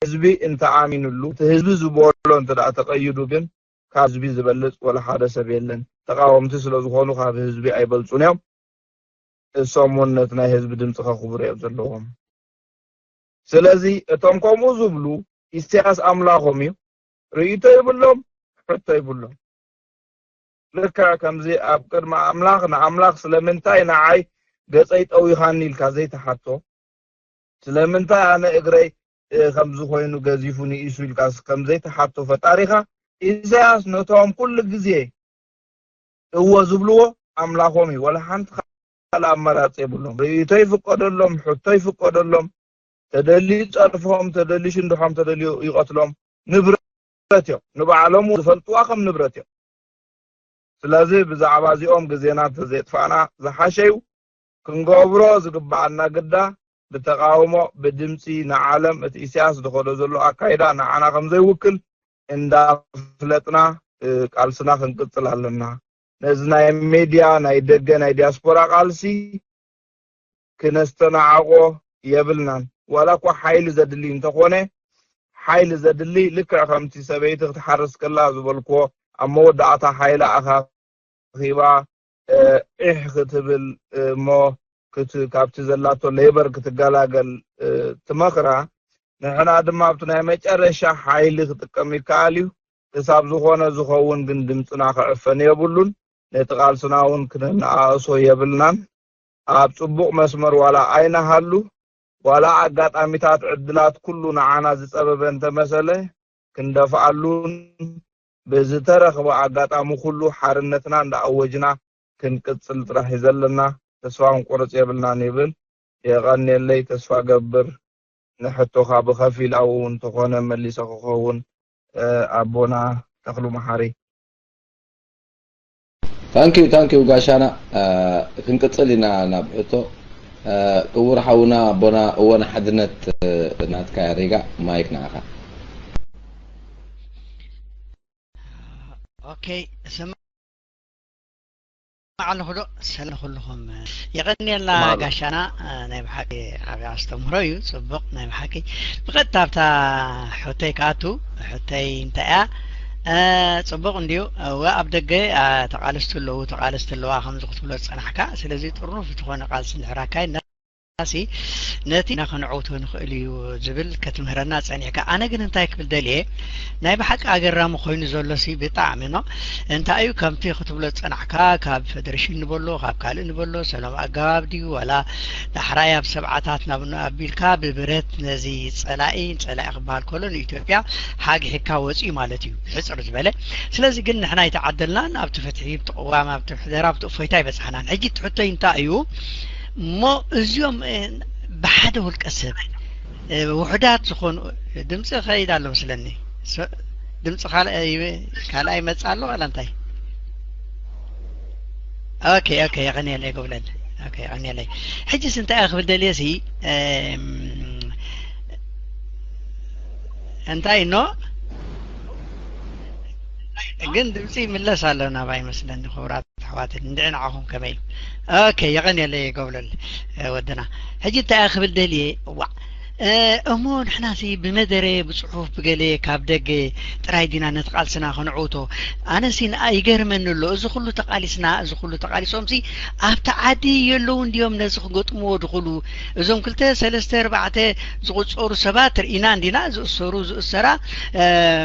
ህዝቢ እንተ ኣሚንሉ ህዝቢ ዝበሎ እንተ ተቀይዱ ግን ካብ ህዝቢ ዝበልጽ ወላ ሓደ ሰብ የለን ተቃወምቲ ስለዝኾኑ ካብ ህዝቢ ኣይበልጹን እዮም እሶምነት ናይ ህዝቢ ድምጽ ከኽብሩ እዮም ዘለዎም ስለዚ እቶም ከምኡ ዝብሉ ኢሳያስ ኣምላኾም እዩ ርእይቶ ይብሎም ሕቶ ይብሎም ልክዕ ከምዚ ኣብ ቅድሚ ኣምላኽ ንኣምላኽ ስለምንታይ ንዓይ ገጸይ ጠዊኻኒ ኢልካ ዘይተሓቶ ስለምንታይ ኣነ እግረይ ከምዚ ኮይኑ ገዚፉኒ ኢሱ ኢልካ ከምዘይተሓቶ ፈጣሪኻ ኢሳያስ ነቶም ኩሉ ግዜ እዎ ዝብልዎ ኣምላኾም እዩ ወላ ሓንቲ ካልእ ኣማራፂ የብሎም ርእይቶ ይፍቀደሎም ሕቶ ይፍቀደሎም ተደሊ ጸርፎም ተደሊ ሽንድሖም ተደሊ ይቀትሎም ንብረት እዮም ንባዕሎም ዝፈልጥዋ ከም ንብረት እዮም ስለዚ ብዛዕባ እዚኦም ግዜና ተዘይጥፋና ዝሓሸዩ ክንገብሮ ዝግባአና ግዳ ብተቃውሞ ብድምፂ ንዓለም እቲ ኢሳያስ ዝኸዶ ዘሎ ኣካይዳ ንዓና ከም ዘይውክል እንዳፍለጥና ቃልስና ክንቅጽል ኣለና ነዚ ናይ ሚድያ ናይ ደገ ናይ ዲያስፖራ ቃልሲ ክነስተናዓቆ የብልናን ወላ እኳ ሓይሊ ዘድሊ እንተኾነ ሓይሊ ዘድሊ ልክዕ ከምቲ ሰበይቲ ክትሓርስ ከላ ዝበልክዎ ኣብ መወዳእታ ሓይላ ኣኺባ ኢሕ ክትብል እሞ ካብቲ ዘላቶ ሌበር ክትገላገል ትመኽራ ንሕና ድማ ኣብቲ ናይ መጨረሻ ሓይሊ ክጥቀም ይከኣል እዩ ክሳብ ዝኾነ ዝኸውን ግን ድምፅና ክዕፈን የብሉን ነቲ ቃልስና እውን ክንነኣእሶ የብልናን ኣብ ጽቡቕ መስመር ዋላ ኣይናሃሉ ዋላ ኣጋጣሚታት ዕድላት ኩሉ ንዓና ዝጸበበ እንተመሰለ ክንደፍኣሉን ብዝተረኽበ ኣጋጣሚ ኩሉ ሓርነትና እንዳኣወጅና ክንቅጽል ጥራሕ ዘለና ተስፋ ክንቆርጽ የብልናን ይብል የቐኒየለይ ተስፋ ገብር ንሕቶኻ ብኸፊል ኣብኡ እንተኾነ መሊሰ ክኸውን ኣቦና ተኽሉ መሓሪ ታንኪዩ ጋሻና ክንቅጽል ኢና ናብ ሕቶ ክቡር ሓውና ኣቦና እወን ሓድነት ናትካ ያሪጋ ማይክ ንዓኻ اوكي اسمع على هدو سلام كلهم يغني لنا قاشانا نايم حكي عبي استمروا صبق نايم حكي بقد تابتا حوتي كاتو حوتي انتقا صبق انديو واب دغه تقالستلو خمس قتلو صنحكا سلازي طرف تكون قال سنحراكاي ناسي نتي نخنعوتو نخليو زبل كتمهرنا صنيحكا انا ግን እንታይ ክብል ደልየ ናይ በሓቂ ኣገራሙ ኮይኑ ዘሎሲ ብጣዕሚ ነው እንታይ እዩ ከምቲ ክትብሎ ጽናሕካ ካብ ፌደሬሽን ንበሎ ካብ ካልእ ንበሎ ሰላም ኣጋባብ ድዩ ወላ ዳሕራይ ኣብ ሰብዓታት ናብና ኣቢልካ ብብረት ነዚ ጸላኢ ክባል ኮሎን ኢትዮጵያ ሓጊሕካ ወፂ ማለት እዩ ሕጽር ዝበለ ስለዚ ግን ንሕና ይተዓደልና ኣብ ተፈትሒ ብተقوام ኣብ ተሕደራ ብተፎይታ ይበጽሐና ሕጂ ትሕቶይ እንታይ እዩ مو اليوم بحدا هو الكسب وحدات زخون دمص خايد الله مسلني دمص خالاي مصالو ولا انتي اوكي غني لي قبل اوكي غني لي حجس انت اخر دليسي انتي نو ግን ድምጺ ምለሳለና ባይ መስለን خبرات حوات ندعنعهم كميل اوكي يغني لي قبل ودنا حجي تاخذ الدلي امون حناسي بمدري بصحوف بقلي كاب دقي تراي دينا نتقالسنا خنعوتو انا سين يغرمن له از كله تقاليسنا از كله تقاليسومسي ابتا عادي يلو انديوم نسخ غطمو دخلو ازوم كلته 3 4 زغصور سبات رينا اندينا زصورو زسرا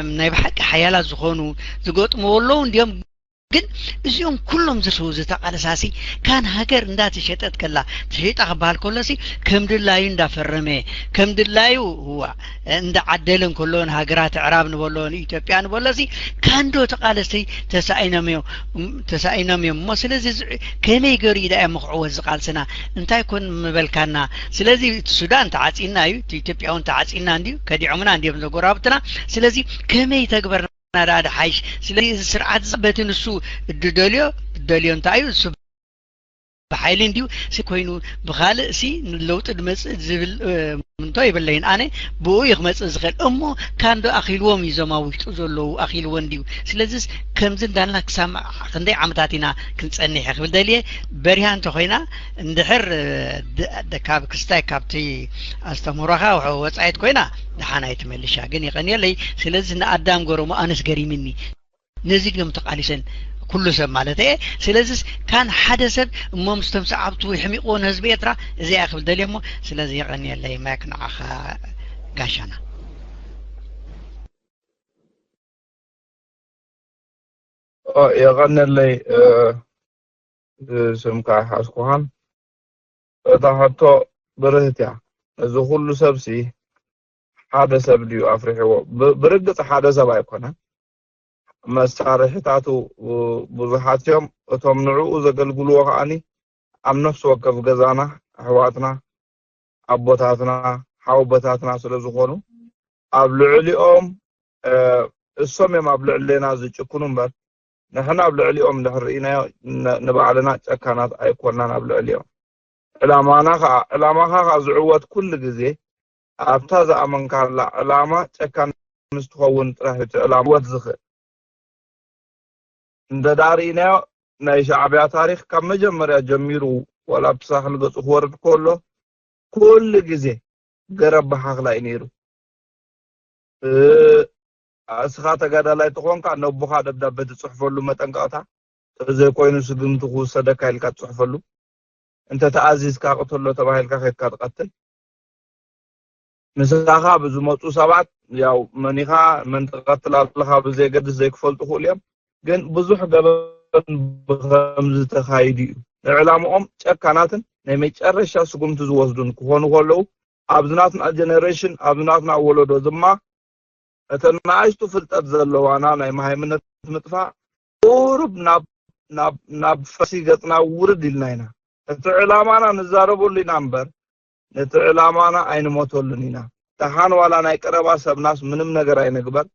ناي بحق حيالا زخونو زغطمو له انديوم ግን እዚኦም ኩሎም ዝርሱ ዝተቃለሳሲ ካን ሃገር እንዳተሸጠት ከላ ተሸጣ ከባል ኮለሲ ከምድላዩ እንዳፈረመ ከምድላዩ ሁዋ እንዳዓደለን ኮሎን ሃገራት ዕራብ ንበሎን ኢትዮጵያ ንበሎሲ ካንዶ ተቃለሲ ተሳይነም ሞ ስለዚ ከመይ ገሪ ዳ ምኽዕወ ዝቃልስና እንታይ ኮን ምበልካና ስለዚ ሱዳን ተዓጺና እዩ ኢትዮጵያውን ተዓጺና እንዲዩ ከዲዑምና እንዲም ዘጎራብትና ስለዚ ከመይ ተግበር نادى حيش سلي سرعات زبتن السو الدليو نتاعو السو بحيلين ديو سكوينو بخالق سي لوط دمص زبل منتو يبلين انا بو يخمص زخل امو كاندو اخيلوم يزماويتو زلو اخيلون ديو سلازس كمز دالنا كسام خندي عمتاتينا كنصنيح خبل دليه بريان تخينا اندحر دكاب كستاي كابتي استمرها وصايت كوينا دحانا يتملشا ግን يقني لي سلازنا ادم غروما انس غريمني نزيغم تقاليسن كل سب معناته سلازس كان حدث امم مستمسعبتو يحميقون حزب يترا زي اخر دليمو سلازي يقني لي ما كنا اخا غاشانا يغني لي سمكا حاسكوهان تحطو برهتيا ازو كل سبسي حدث بديو افريقيا برقص حدث بايكونا مسارحتاتو بزحاتهم اتم نعو زغلغلو خاني ام نفس وقف غزانا احواتنا ابوتاتنا حوبتاتنا سلازخونو ابلعليوم السمم ابلعلينا زچكونم بر نحنا ابلعليوم دحرينا نبعلنا چكانات ايكوننا ابلعليوم علامه زعوت كل غزي ابتاز امن كارلا علامه چكان مستخون طرحت علامه زخ እንደ ዳሪና ናይ ሻዕቢያ ታሪክ ካብ መጀመሪያ ጀሚሩ ወላ ብሳህል ገጽ ወርድ ኮሎ ኩል ግዜ ገረብ ሓኽላይ ነይሩ እስኻ ተጋዳላይ ተኾንካ ነብኻ ደብዳቤ ትጽሕፈሉ መጠንቀቕታ ዘይ ኮይኑ ስግምቱ ሰደካ ኢልካ ትጽሕፈሉ እንተ ተኣዚዝካ ቅተሎ ተባሂልካ ኸድካ ትቀትል ንስኻ ብዝመፁ ሰባት ያው መኒኻ መን ተቀትላለኻ ብዘይ ገድስ ዘይክፈልጡ ኹልዮም ግን ብዙሕ ገበን በኸምዝ ተኻይዲ ዕላማኦም ጨካናትን ናይ መጨረሻ ስጉምቱ ዝወስዱን ክኾኑ ከለው ኣብዝናትና ጀነሬሽን ኣብዝናትና ወለዶ ድማ እተናይቱ ፍልጠት ዘለዋና ናይ ማህይምነት ምጥፋ ቁርብ ናብ ፈሲ ገጽና ውርድ ኢልና ኢና እቲ ዕላማና ንዛረበሉ ኢና እምበር ነቲ ዕላማና ኣይንሞተሉን ኢና ተሓን ዋላ ናይ ቀረባ ሰብናስ ምንም ነገር ኣይንግበር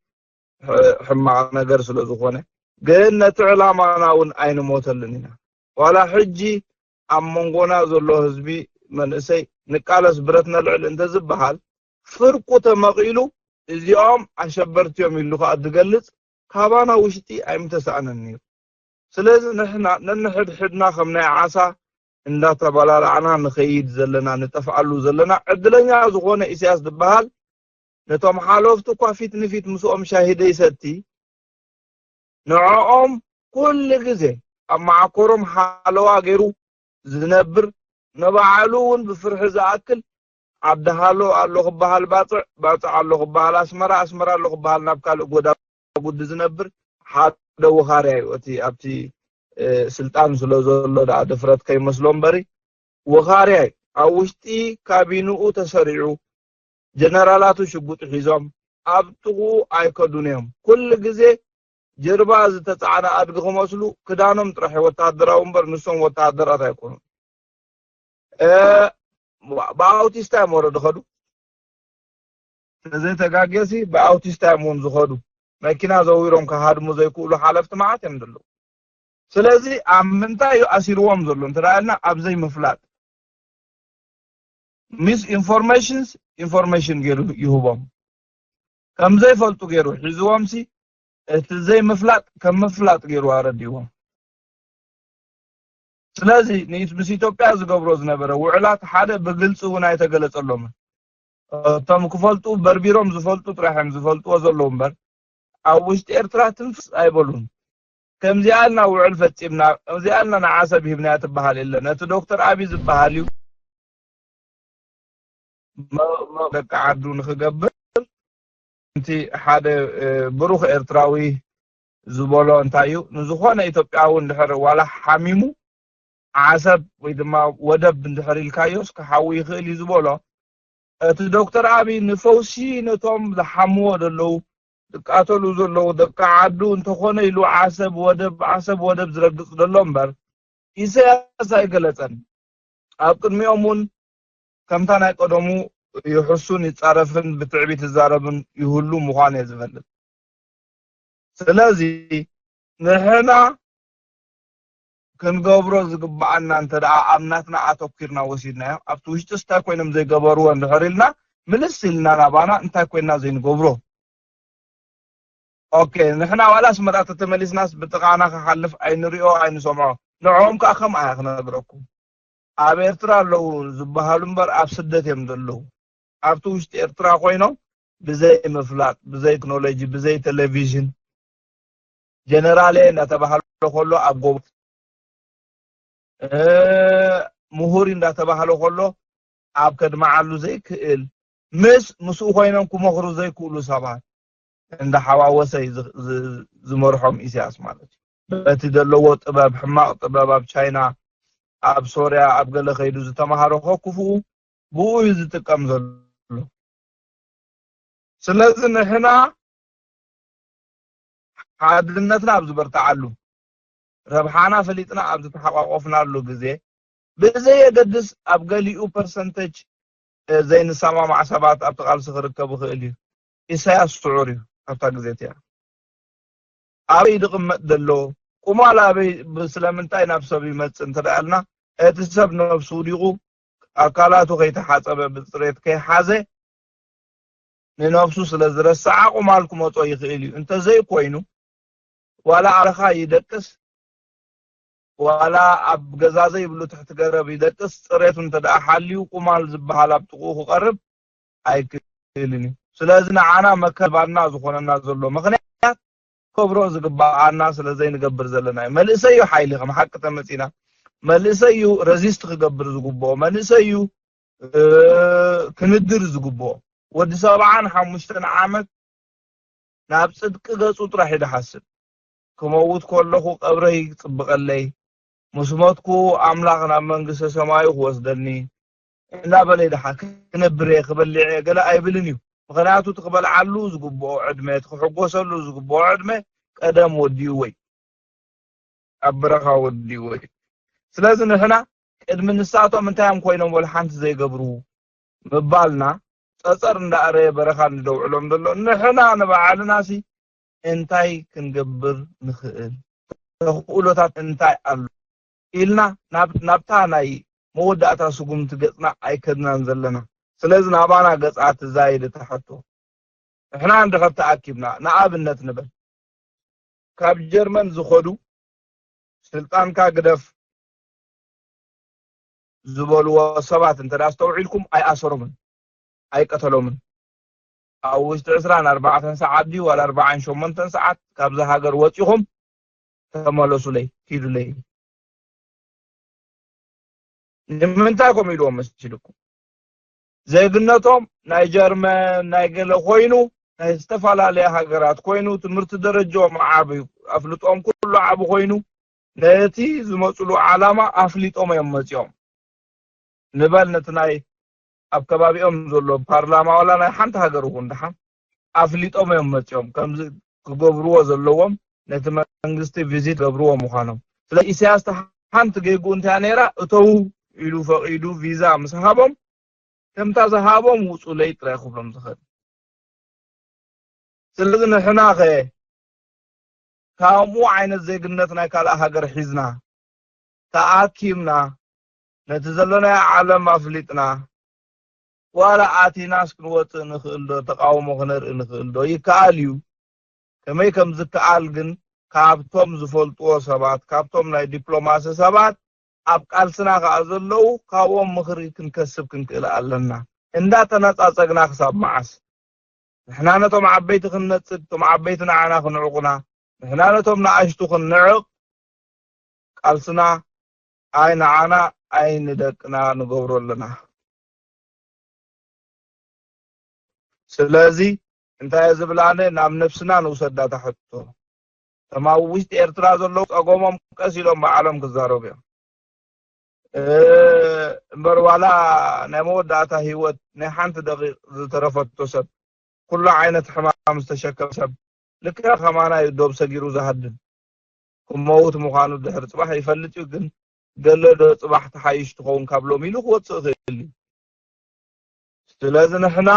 ሕማቕ ነገር ስለ ዝኾነ ግን ነቲ ዕላማናውን ኣይንሞተሉን ኢና ዋላ ሕጂ ኣብ መንጎና ዘሎ ህዝቢ መንእሰይ ንቃለስ ብረት ነልዕል እንተዝበሃል ፍርቁ ተመቂሉ እዚኦም ኣሸበርትዮም ኢሉ ከዓ ትገልጽ كابانا وشتي أي متسأنا النير سلازم نحنا ننحد حدنا خمنا عاسا إن لا تبالا لعنا نخيد زلنا نتفعلو زلنا عدلنا زغونا إسياس دبال نتوم حالوفتو كوافيت نفيت مسوء مشاهدي ستي نعوم كل جزء أما عكورم حالوا غيرو زنبر نبعلون بفرح زاكل عبدهالو الله خبها الباطع باطع الله خبها أسمر الله خبها نبكال قد قد زنبر حد وخاري وتي أبتي سلطان سلوزولو دا دفرت كي مسلم بري وخاري أوشتي كابينو تسرعو جنرالاتو شبوت حزام أبتغو أيكدونيهم كل جزء جربا زتتعنا أدقهم مسلو كدانهم ترحي وتادراهم بر نسون وتادرات يكونوا بأوتيستا مورد خدو زي تقاقيسي بأوتيستا مونز خدو مكينا زويرهم كهادمو زي كولو حالفت معات يمدلو سلازي أمنتا يؤسيروهم زلون ترى أبزي مفلات information غيرو يهوبهم كم زي فلتو غيرو حزوهم سي زي مفلات كم مفلات غيرو أرديوهم سلازي نيت بس إثيوبيا زقبروز نبرة وعلات حدا بقلصو وناي تقلص اللهم تم كفلتو بربيروم زفلتو ترحم زفلتو وزلهم بر أوشت إرترا تنفس أيبولون كم زيالنا وعل فتيمنا كم زيالنا نعاسب بنات بحال إلا نت دكتور أبي زبحاليو ما دك عدون خجبر أنتي حدا بروخ إرتراوي زبالة أنتايو نزخونا إثيوبياون دحر ولا حميمو عسب ويدما ودب بندحر الكايوس كحاوي خيلي زبالة دكتور أبي نفوسي نتوم لحمو دلو دكاتلو زلو دك عدو انتخونا يلو عسب ودب زرقص دلوم بر إسياسا يقلتن أبقن ميومون كمتانا يقدمو يحسون يتعرفن بتعبيت الزاربن يهلو مخاني زفلت سلازي نحنا كنقبرو زقبعنا انت دعا أمناتنا أتوكيرنا وسيدنا أبتوش تستاكوينم زي قبرو اندحرلنا ملسلنا نابانا انتاكويننا زي نقبرو اوكي نحنا ولا سمرات تمليس ناس بتقانا خلف اي نريو اي نسمعو نعوم كاخم اخ نغركم اب ارترا لو زبهالم بر اب سدت يمدلو ابتو وشت ارترا خوينو بزي مفلات بزي تكنولوجي بزي تلفزيون جنرالي نتبهالو كله ابغو مهوري نتبهالو كله اب كدما علو زي كل مسو خوينم كمخرو زي كولو سبات عند حواوسي زمرحهم إسياس مالتي باتي دلو طباب حماق طباب اب تشاينا اب سوريا اب قال خيدو زتمهارو خوكفو بو يزتقم زلو سلازن هنا حادلنتنا ابز برتعلو ربحانا فليتنا ابز تحققفنا له غزي بزي يقدس اب قاليو برسنتج زي نسامع مع سبات اب تقال سخركبو خيلي إساياس سعوري أبتا قزيتيا أبي دقم دلو وما أبي بسلامنتاي نفسه بيمتس انترالنا اتساب نفسه ديغو أكالاتو غيت حاسب بطريت كي حازي نفسه سلزر الساعة ومالكم وطوي خيلي انت زي كوينو ولا عرخا يدكس ولا أب قزازي بلو تحت قرب يدكس طريت انت دا حاليو ومال زبحالا بتقوه قرب أي كيليني سلازنا عنا مكبارنا زخوننا زلو مغنيات كبرو زقبعنا سلازي نقبر زلنا ملسيو حايلي خم حق تمتينا ملسيو رزيست قبر زقبو ملسيو كندر زقبو ودي سبعان حمشتن عامت ناب صدق قصوت راح يدحسب كموت كله قبري طبق لي مسموتكو املاقنا منقس سماي وسدني لا بلي دحك كنبري خبلي قال اي بلنيو مخناتو تقبل علو زقبو عدمه تخحقوسلو زقبو عدمه قدم وديوي ابرخا وديوي سلازن هنا قدم نساتو منتايم كوينم ولا حنت زي قبرو مبالنا تصر نداري برخا ندوعلهم دلو نحنا نبعالنا سي انتاي كنقبر نخيل تقولوتات انتاي قالو إلنا نبتاناي موداتا سقوم تقصنا ايكدنا نزلنا سلازن ابانا قصات زايد تحتو احنا عند خط تاكبنا نعابنت نبل ካብ ጀርመን ዝኸዱ ስልጣንካ ግደፍ ዝበልዎ ሰባት እንተዳስተውዒልኩም ኣይኣሰሮምን ኣይቀተሎምን ኣብ ውሽጢ 24 ሰዓት ድዩ ወላ 48 ሰዓት ካብዛ ሃገር ወፂኹም ተመለሱለይ ሂዱለይ ንምንታይ ኮም ኢልዎም መስልኩም ዘይግነቶም ናይ ጀርመን ናይ ገለ ኮይኑ ናይ ዝተፈላለዩ ሃገራት ኮይኑ ትምህርቲ ደረጃኦም ዓብዩ ኣፍልጦም ኩሉ ዓብ ኮይኑ ነቲ ዝመፅሉ ዓላማ ኣፍሊጦም እዮም መፅኦም ንበል ነቲ ናይ ኣብ ከባቢኦም ዘሎ ፓርላማ ወላ ናይ ሓንቲ ሃገር እውን ድሓን ኣፍሊጦም እዮም መፅኦም ከምዚ ክገብርዎ ዘለዎም ነቲ መንግስቲ ቪዚት ገብርዎ ምዃኖም ስለ ኢሳያስ ሓንቲ ገይጉ እንታይ ነይራ እተው ኢሉ ፈቂዱ ቪዛ ምስ ሃቦም ከምታ ዝሃቦም ውፁለይ ጥራይ ክብሎም ዝኽእል ስለዚ ንሕና ኸ ከምኡ ዓይነት ዜግነት ናይ ካልእ ሃገር ሒዝና ተኣኪምና ነቲ ዘለናዮ ዓለም ኣፍሊጥና ዋላ ኣቲናስ ክንወፅእ ንኽእል ዶ ተቃውሞ ክነርኢ ንኽእል ዶ ይከኣል እዩ ከመይ ከም ዝከኣል ግን ካብቶም ዝፈልጥዎ ሰባት ካብቶም ናይ ዲፕሎማሲ ሰባት ኣብ ቃልስና ከዓ ዘለዉ ካብኦም ምኽሪ ክንከስብ ክንክእል ኣለና እንዳተነፃፀግና ክሳብ መዓስ ንሕና ነቶም ዓበይቲ ክንነፅግ ቶም ዓበይቲ ንዓና ክንዕቁና ንሕና ነቶም ንኣሽቱ ክንዕቕ ቃልስና ኣይ ንዓና ኣይ ንደቅና ንገብሮ ኣለና ስለዚ እንታይ ዝብላነ ናብ ነፍስና ንውሰዳ ተሕቶ ተማው ውሽጢ ኤርትራ ዘለዉ ፀጎሞም ቀስ ኢሎም ብዓለም ክዛረቡ እዮም እምበር ዋላ ናይ መወዳእታ ህይወት ናይ ሓንቲ ደቂቕ ዝተረፈቶ ሰብ ኩሉ ዓይነት ሕማም ዝተሸከመ ሰብ ልክዕ ከማና ዶብ ሰጊሩ ዝሃድን ክመውት ምዃኑ ድሕሪ ፅባሕ ይፈልጥ እዩ ግን ገለ ዶ ፅባሕ ተሓይሽ ትኸውን ካብሎም ኢሉ ክወፅእ ክእል ስለዚ ንሕና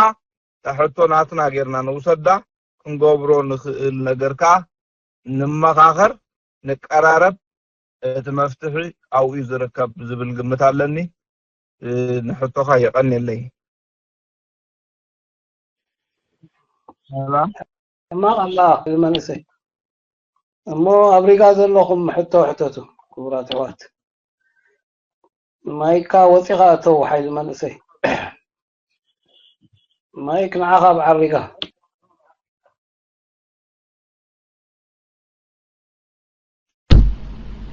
ተሕቶ ናትና ጌርና ንውሰዳ ክንገብሮ ንኽእል ነገር ከዓ ንመኻኸር ንቀራረብ እቲ መፍትሒ ኣብኡ ዝርከብ ዝብል ግምት ኣለኒ ንሕቶኻ የቐኒለይ ሰላም ما الله المنسي مو أبريقا زلهم حتى وحتته كبرات عوات مايكا وثيقة تو حي المنسي مايك معاها بعريقا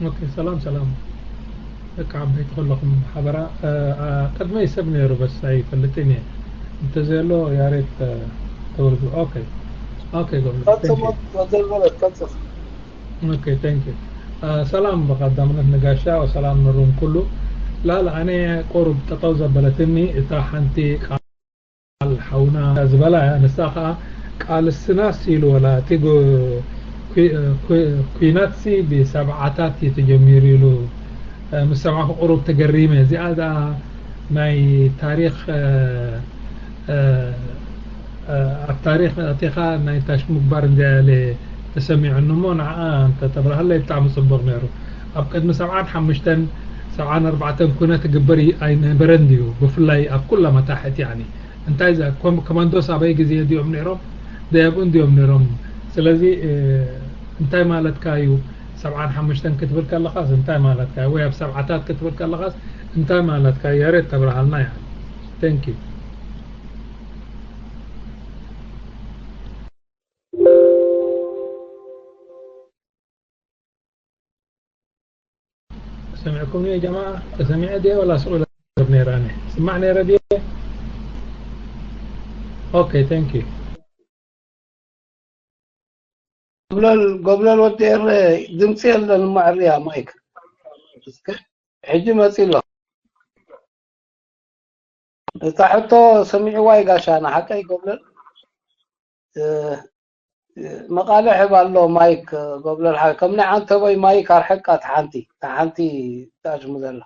اوكي سلام لك عبيت لكم حضرة قد ما يسبني بس هاي فلتني انت زيلو يا ريت تورثوا اوكي اوكي ثانك يو سلام بقدامنا نقاشا وسلام الروم كله لا انا قرب تطوز بلتني اتا حنتي قال حونا زبلا نساقه قال السناسيل ولا تيجو كويناتسي بسبعاتات يتجميريلو مسمعه قرب تقريمه زيادة ماي تاريخ التاريخ اتخاذ نايتاش مكبر ديالي تسمع النمون انت تبرا هلا بتاع مصبغ ميرو ابقد مسبعات حمشتن سبعان اربعتن كنا تقبري اين برنديو بفلاي اب كل ما تحت يعني انت اذا كوماندو صابي غزي ديوم نيروم ديابون ديوم نيروم سلازي انتي مالت كايو سبعان حمشتن كتبر كلا خاص انتي مالت كايو ويا بسبعتات كتبر كلا خاص انتي مالت كايو يا ريت تبرا لنا يعني ثانك يو سمعكم يا جماعة سمع دي ولا سؤال نيراني سمعني ردي اوكي ثانك يو قبل الوتير دمسي المعرية مايك حجي مثيله تحطه سمعي واي قاشانا حكاي قبل مقالة حبال له مايك قبل الحاجة كم نعم تبي مايك أرحقة تحنتي تاج مذلة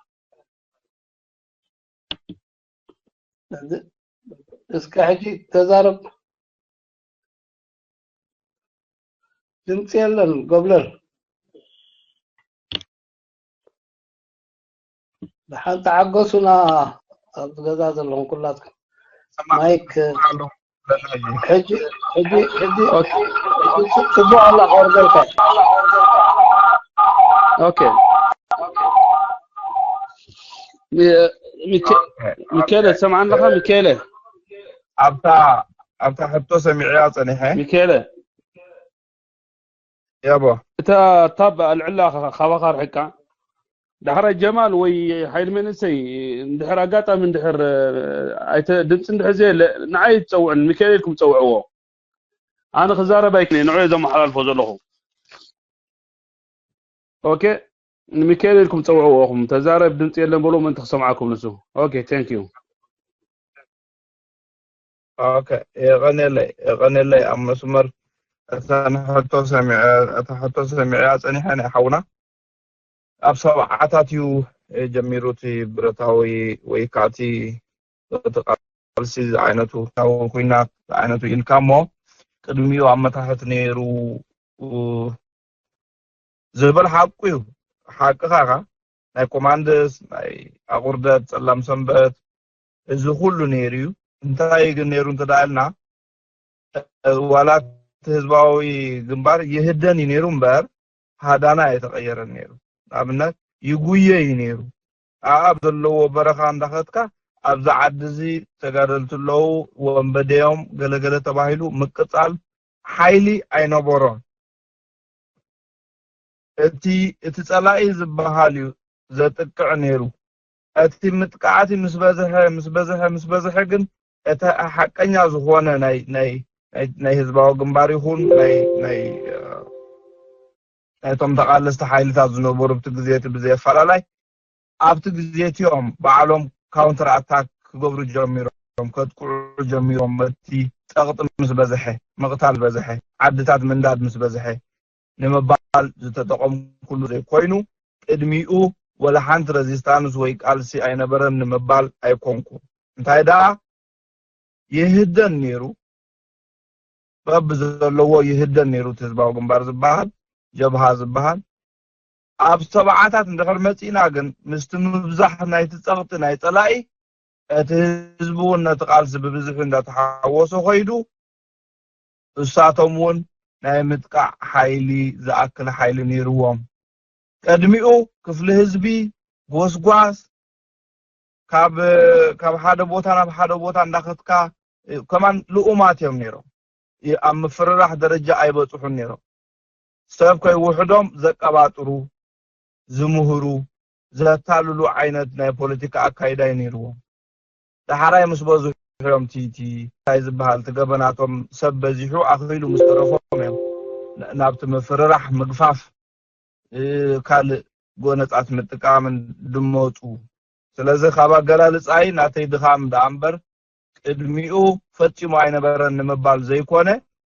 اسكا حجي تزارب تنسيلن قبل دحان تعقصنا الغزاز لهم كلاتكم مايك حجي سبوع الله أورجلك اوكي ميكيلا سمعنا لها ميكيلا ابتا حتى سمعيا صنيحه ميكيلا يابا تا تابع العلا خواخر حكا دحر الجمال وي حيل منسي دحر اقاطع من دحر ايت دمص دحر زي نعي تصوع ميكيلكم تصوعوه انا خزاره بايكني نوعي زم حلال فوزلهم اوكي ميكيلكم تصوعوهم تزارب دمص يلم بلو من تسمعكم نسو اوكي ثانك يو اوكي يغني لي ام مسمر انا حتى سمع صنيحه حونا اب سبعاتاتيو جميروتي برتاوي ويكاتي تقالسي عينتو او كوينا عينتو انكامو قدميو امتاحت نيرو زبل حقيو حقها ناي كوماندس ناي اغردت سلام سنبت እዚ ሁሉ ነይሩ እንታይ ግን ነይሩ እንተዳልና ዋላት ህዝባዊ ግንባር ይህደን ይነሩ እምበር ሃዳና የተቀየረ ነይሩ ኣብነት ይጉየ ይነሩ ኣብ ዘለዎ በረኻ እንዳኸትካ ኣብዛ ዓድዚ ተጋደልትለው ወንበዴዮም ገለገለ ተባሂሉ ምቅጻል ሓይሊ ኣይነበሮን እቲ ጸላኢ ዝበሃል እዩ ዘጥቅዕ ነይሩ እቲ ምጥቃዓቲ ምስ በዝሐ ግን እቲ ሓቀኛ ዝኾነ ናይ ህዝባዊ ግንባር ይኹን ናይ እቶም ተቃለስቲ ሓይልታት ዝነበሩ ብቲ ግዜት ብዘይፈላላይ ኣብቲ ግዜትዮም በዓሎም ካውንተር አታክ ክገብሩ ጀሚሮም ከጥቅዑ ጀሚሮም እቲ ፀቕጢ ምስ በዝሐ መቕታል በዝሐ ዓድታት ምንዳድ ምስ በዝሐ ንምባል ዝተጠቐሙ ኩሉ ዘይኮይኑ ቅድሚኡ ወላ ሓንቲ ሬዚስታንስ ወይ ቃልሲ ኣይነበረን ንምባል ኣይኮንኩ እንታይ ዳ ይህደን ነይሩ በብ ዘለዎ ይህደን ነይሩ ህዝባዊ ግንባር ዝበሃል ጀብሃ ዝበሃል ኣብ ሰብዓታት እንድሕር መፂና ግን ምስቲ ምብዛሕ ናይቲ ፀቕጢ ናይ ፀላኢ እቲ ህዝቡ ነቲ ቃልሲ ብብዝሒ እንዳተሓወሶ ኸይዱ እሳቶም እውን ናይ ምጥቃዕ ሓይሊ ዝኣክል ሓይሊ ነይሩዎም ቀድሚኡ ክፍሊ ህዝቢ ጎስጓስ ካብ ሓደ ቦታ ናብ ሓደ ቦታ እንዳኸትካ ከማን ልኡማት እዮም ነይሮም ኣብ ምፍርራሕ ደረጃ ኣይበፅሑን ነይሮም ሰብ ከይውሕዶም ዘቀባጥሩ ዝምህሩ ዘታልሉ ዓይነት ናይ ፖለቲካ ኣካይዳ ነይሩዎም ዳሕራይ ምስ በዝሖም ቲቲ ታይ ዝበሃል ትገበናቶም ሰብ በዚሑ ኣኽኢሉ ምስ ተረፎም እዮም ናብቲ ምፍርራሕ ምግፋፍ ካልእ ጎነፃት ምጥቃምን ድመፁ ስለዚ ካብ ኣገላልፃይ ናተይ ድኻም ዳእምበር ቅድሚኡ ፈፂሙ ኣይነበረን ንምባል ዘይኮነ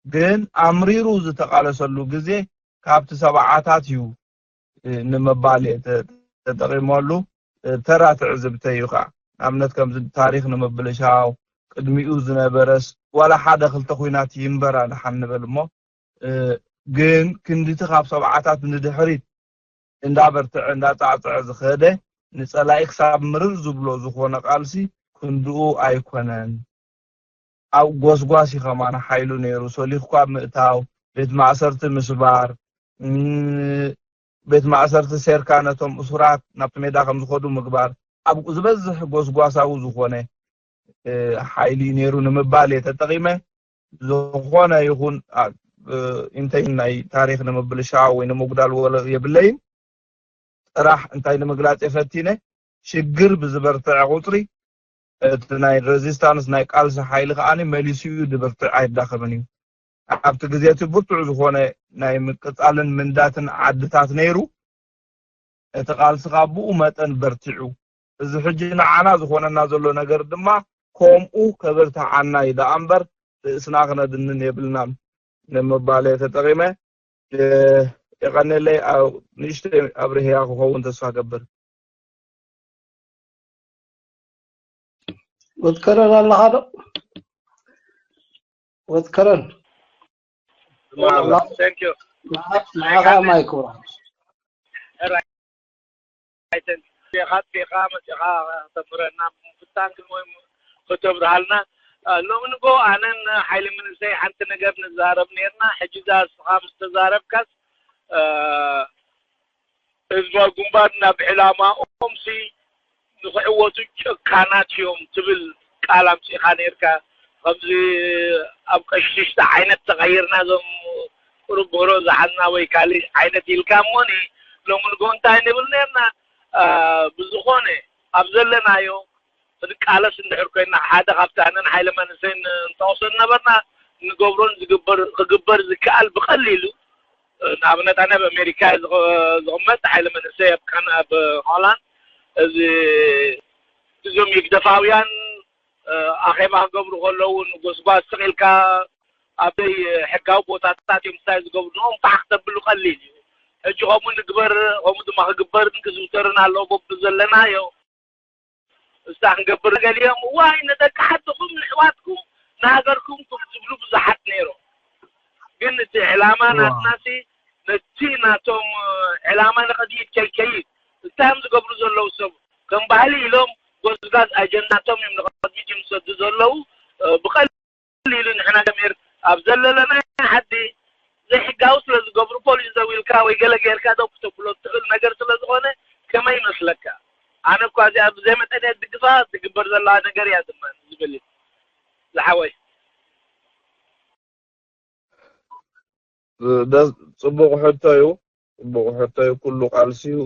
ግን ኣምሪሩ ዝተቃለሰሉ ግዜ ካብቲ ሰብዓታት እዩ ንምባል ተጠቂመሉ ተራ ትዕዝብተ እዩ ከዓ ኣብነት ከምዚ ታሪክ ንምብልሻው ቅድሚኡ ዝነበረስ ወላ ሓደ ክልተ ኩናት ይንበራ ንሓንበል እሞ ግን ክንዲቲ ካብ ሰብዓታት ንድሕሪት እንዳበርትዕ እንዳፃዕፅዕ ዝኸደ ንፀላኢ ክሳብ ምርር ዝብሎ ዝኾነ ቃልሲ ክንድኡ ኣይኮነን ኣብ ጎስጓስ ይኸማና ሓይሉ ነይሩ ሰሊኽኳ ምእታው ቤት ማእሰርቲ ምስባር ቤት ማእሰርቲ ሴርካ ነቶም እሱራት ናብቲ ሜዳ ከም ዝኸዱ ምግባር ኣብ ዝበዝሕ ጎስጓሳዊ ዝኾነ ሓይሊ ነይሩ ንምባል ተጠቂመ ዝኾነ ይኹን እንታይ ናይ ታሪክ ንምብልሻው ወይ ንምጉዳል የብለይን ጥራሕ እንታይ ንምግላጽ የፈቲነ ሽግር ብዝበርትዕ ቁፅሪ እቲ ናይ ሬዚስታንስ ናይ ቃልሲ ሓይሊ ከዓኒ መሊስዩ ድበርትዕ ኣይዳኸምን እዩ ኣብቲ ግዜ እቲ ብርቱዕ ዝኾነ ናይ ምቅፃልን ምንዳትን ዓድታት ነይሩ እቲ ቃልሲ ካብ ብኡ መጠን በርቲዑ እዚ ሕጂ ንዓና ዝኾነና ዘሎ ነገር ድማ ከምኡ ከበርትዓና ይዳ እምበር ርእስና ክነድንን የብልናን ንምባል ተጠቂመ يغني أو نشتري أبرهيا هو أنت ساقبر وذكرن الله هذا وذكرن thank you معها ما يكون في قامة تمرنا فتان المهم كتب رحلنا لو نقول أنا حيل من زي حتى نجاب نزارب نيرنا حجزاز خامس تزارب كاس ህዝባ ጉንባርና ብዕላማ ኦምሲ ንኽዕወቱ ጭካናት እዮም ትብል ቃል ኣምፂኻ ነርካ ከምዚ ኣብ ቀሽሽተ ዓይነት ተቐይርና ዞም ቁሩብ ብህሮ ዝሓዝና ወይ ካሊእ ዓይነት ኢልካ እሞኒ ሎሚ ንጎ እንታይ ንብል ነርና ብዝኾነ ኣብ ዘለናዮ ንቃለስ እንድሕር ኮይና ሓደ ካብቲ ኣነን ሓይለ መንእሰይን እንተወሶ ነበርና ንገብሮን ክግበር ዝከኣል ብቐሊሉ ንኣብነት ኣነ ብኣሜሪካ ዝቕመጥ ሓይለ መንእሰይ ኣብ ሆላንድ እዚ እዞም ይግደፋውያን ኣኼባ ክገብሩ ከለዉ ንጎስጓስ ስቂልካ ኣብዘይ ሕጋዊ ቦታታት እዮም እንታይ ዝገብሩ ንኦም ፋሕ ክተብሉ ቀሊል እዩ ሕጂ ከምኡ ንግበር ከምኡ ድማ ክግበርን ክዝውተርን ኣለዎ በቢ ዘለናዮ እስታ ክንገብር ገሊኦም ዋይ ነደቂ ሓድኩም ንሕዋትኩም ንሃገርኩም ዝብሉ ብዙሓት ነይሮም ግን እቲ ዕላማ ናትናሲ ነቲ ናቶም ዕላማ ንኸዲድ ከይከይድ እንታይም ዝገብሩ ዘለዉ ሰብ ከም ባህሊ ኢሎም ጎዝጋዝ ኣጀንዳቶም እዮም ንኸዲድ ይምሰዱ ዘለዉ ብቐሊሉ ንሕና ገሜር ኣብ ዘለለና ሓዲ ዘይሕጋዊ ስለ ዝገብሩ ፖሊስ ዘዊልካ ወይ ገለ ጌርካ ደው ክተብሎ ትኽእል ነገር ስለ ዝኾነ ከመይ ይመስለካ ኣነ እኳ እዚኣ ብዘይ መጠን እየ ድግፋ ትግበር ዘለዋ ነገር እያ ድማ ዝብል ዝሓወይ ፅቡቕ ሕቶ እዩ ኩሉ ቃልሲዩ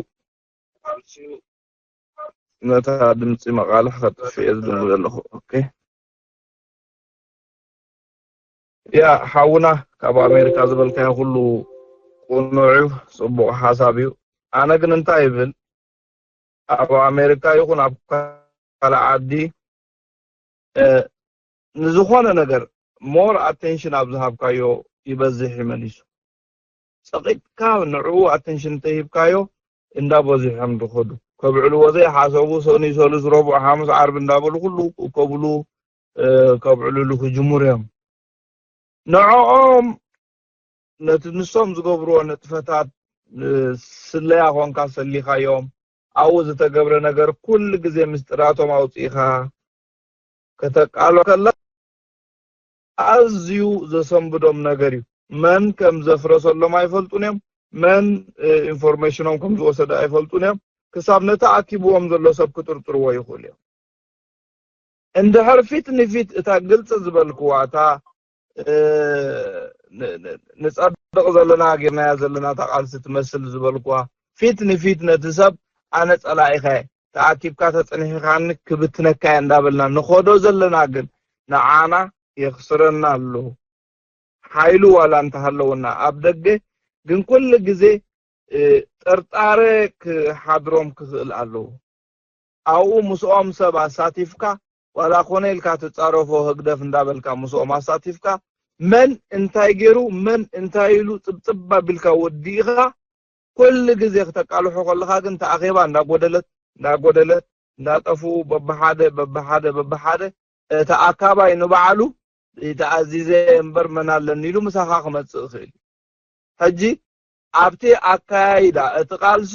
ነታ ድምፂ መቃልሕ ከጥፍእ እየ ዝብል ዘለኹ ኦኬ ያ ሓውና ካብ ኣሜሪካ ዝበልካዮ ኩሉ ቁኑዕ እዩ ፅቡቕ ሓሳብ እዩ ኣነ ግን እንታይ ይብል ኣብ ኣሜሪካ ይኹን ኣብ ካልእ ዓዲ ንዝኾነ ነገር ሞር ኣቴንሽን ኣብ ዝሃብካዮ ይበዝሕ ይመሊሱ ፀቂጥካ ንዕኡ ኣቴንሽን እንተሂብካዮ እንዳበዚሖም ዝኸዱ ከብዕልዎ ዘይሓሰቡ ሰኒ ሰሉስ ረቡዕ ሓሙስ ዓርቢ እንዳበሉ ኩሉ ከብሉ ከብዕልሉ ክጅሙር እዮም ንዕኦም ነቲ ንሶም ዝገብርዎ ንጥፈታት ስለያ ኮንካ ሰሊኻዮም ኣብኡ ዝተገብረ ነገር ኩሉ ግዜ ምስጢራቶም ኣውፂኢኻ ከተቃሎ ከላ ኣዝዩ ዘሰንብዶም ነገር እዩ መን ከም ዘፍረሰሎም ኣይፈልጡን እዮም መን ኢንፎርሜሽኖም ከም ዝወሰደ ኣይፈልጡን እዮም ክሳብ ነተኣኪብዎም ዘሎ ሰብ ክጥርጥርዎ ይኽእል እዮም እንድሕር ፊት ንፊት እታ ግልፂ ዝበልክዋ እታ ንፀድቕ ዘለና ጌርናያ ዘለና ተቃልሲ ትመስል ዝበልክዋ ፊት ንፊት ነቲ ሰብ ኣነ ፀላኢኸ ተኣኪብካ ተፀኒሕኻኒ ክብትነካ እየ እንዳበልና ንኸዶ ዘለና ግን ንዓና የኽስረና ኣለዉ ሓይሉ ዋላ እንተሃለውና ኣብ ደገ ግን ኩሉ ግዜ ጥርጣሬ ክሓድሮም ክኽእል ኣለዉ ኣብኡ ምስኦም ሰብ ኣሳቲፍካ ዋላ ኮነ ኢልካ ትፃረፎ ህግደፍ እንዳበልካ ምስኦም ኣሳቲፍካ መን እንታይ ገይሩ መን እንታይ ኢሉ ፅብፅብ ኣቢልካ ወዲእኻ ኩሉ ግዜ ክተቃልሖ ከለኻ ግን ተኣኼባ እንዳጎደለት እንዳጠፉ በብሓደ ተኣካባይ ንባዕሉ ተኣዚዘ እምበር መን ኣለኒ ኢሉ ምሳኻ ክመፅእ ይኽእል ሕጂ ኣብቲ ኣካያይዳ እቲ ቃልሲ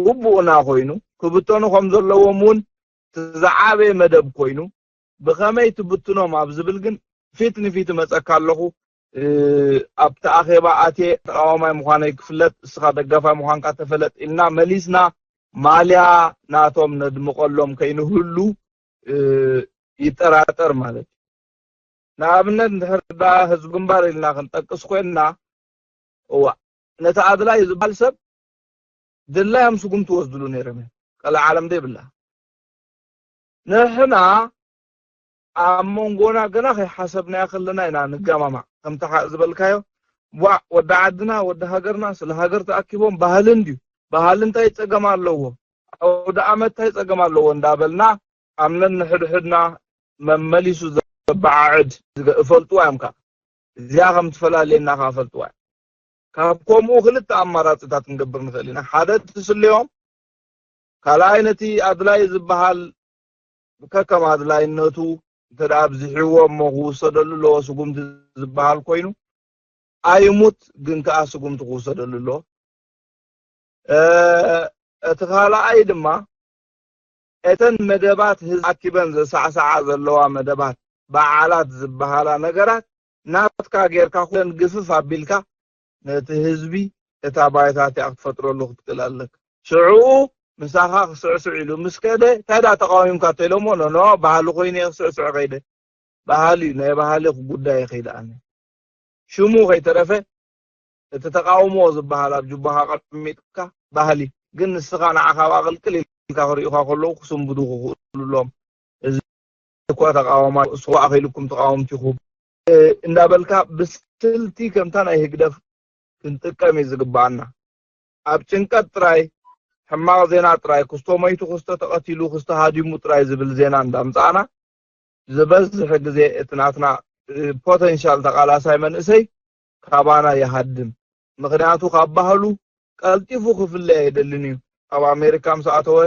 ግቡእና ኮይኑ ክብተኑ ከም ዘለዎም እውን ትዝዓበየ መደብ ኮይኑ ብኸመይ ትብትኖም ኣብ ዝብል ግን ፊት ንፊት መፀካ ኣለኹ ኣብቲ ኣኼባ ኣትየ ተቃዋማይ ምዃነይ ክፍለጥ እስኻ ደጋፋይ ምዃንካ ተፈለጥ ኢልና መሊስና ማልያ ናቶም ነድምቐሎም ከይንህሉ ይጠራጠር ማለት ንኣብነት እንድሕር ዳ ህዝቢ ግንባር ኢልና ክንጠቅስ ኮይንና እዋ ነቲ ኣድላይ ዝበሃል ሰብ ድላዮም ስጉም ትወስድሉ ነይሮም ቀላ ዓለም ዘይብላ ንሕና ኣብ መንጎና ገና ከይሓሰብና ከለና ኢና ንገማማዕ ከምቲ ዝበልካዮ ወዲ ዓድና ወዲ ሃገርና ስለ ሃገር ተኣኪቦም ባህልን ድዩ ባህል እንታይ ፀገም ኣለዎ ወዲ ዓመት እንታይ ፀገም ኣለዎ እንዳበልና ኣምነን ንሕድሕድና መመሊሱ ዘበዓዕድ እፈልጥዋ እዮምካ እዚኣ ከም ትፈላለየና ካ ፈልጥዋ ካብ ከምኡ ክልተ ኣማራፅታት ክንገብር ንኽእል ኢና ሓደ ትስልዮም ካልኣይ ነቲ ኣድላይ ዝበሃል ከከም ኣድላይነቱ እንተደኣ ብዝሕዎ እሞ ክውሰደሉ ኣለዎ ስጉምቲ ዝበሃል ኮይኑ ኣይሙት ግን ከዓ ስጉምቲ ክውሰደሉ ኣለዎ እቲ ካልኣይ ድማ እተን መደባት ህዝቢ ኣኪበን ዘሳዕሳዓ ዘለዋ መደባት በዓላት ዝበሃላ ነገራት ናትካ ጌርካ ኩለን ግፍፍ ኣቢልካ ነቲ ህዝቢ اتا بايتات افترو له تقلالك شعو مساخ سعسع له مسكده تدا تقاوم كاتلمو نو بحالو خويني سعسع غيده بحالي نه بحالي غداي خيدانه شمو غيترفه تتقاومو زبحال ابجبها قميتك بحالي ግን ስኻና አኻባቅል ክልል ካኸሪኡኻ ከለዉ ክስምብዱ ክኽእሉሎም እዚ እኳ ተቃወማ እሱ አኺልኩም ተቃወምቲኹም እንዳበልካ ብስልቲ ከምታ ናይ ህግደፍ ክንጥቀም ይዝግባና ኣብ ጭንቀት ጥራይ ሕማቕ ዜና ጥራይ ክስቶመይቱ ክስተ ተቐቲሉ ክስተ ሃዲሙ ጥራይ ዝብል ዜና እንዳምፃና ዝበዝሕ ግዜ እትናትና ፖቴንሻል ተቃላሳይ መንእሰይ ካባና ይሃድም ምክንያቱ ካብባህሉ ቀልጢፉ ክፍለ አይደልኒ ኣብ አሜሪካ ምሳአተወ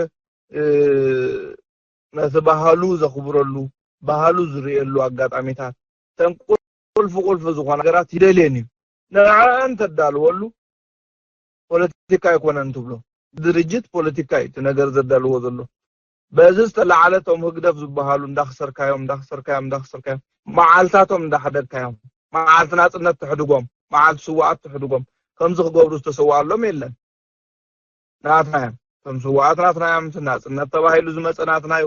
ነተባሃሉ ዘኽብረሉ ባህሉ ዝሪየሉ አጋጣሚታት ተንቁልፍ ዝኾነ ነገራት ይደልየኒ ንዓን ተዳልወሉ ፖለቲካ ይኮነን ትብሎ ድርጅት ፖለቲካ እቲ ነገር ዘዳልዎ ዘሎ በዚ ዝተላዓለቶም ህግደፍ ዝበሃሉ እንዳኽሰርካዮም መዓልታቶም እንዳሓደርካዮም መዓልት ናጽነት ትሕድጎም መዓልት ስዋዓት ትሕድጎም ከምዚ ክገብሩ ዝተሰዋሎም የለን ናትና ከም ስዋዓት ናትናዮም ናጽነት ተባሂሉ ዝመጸናትናዩ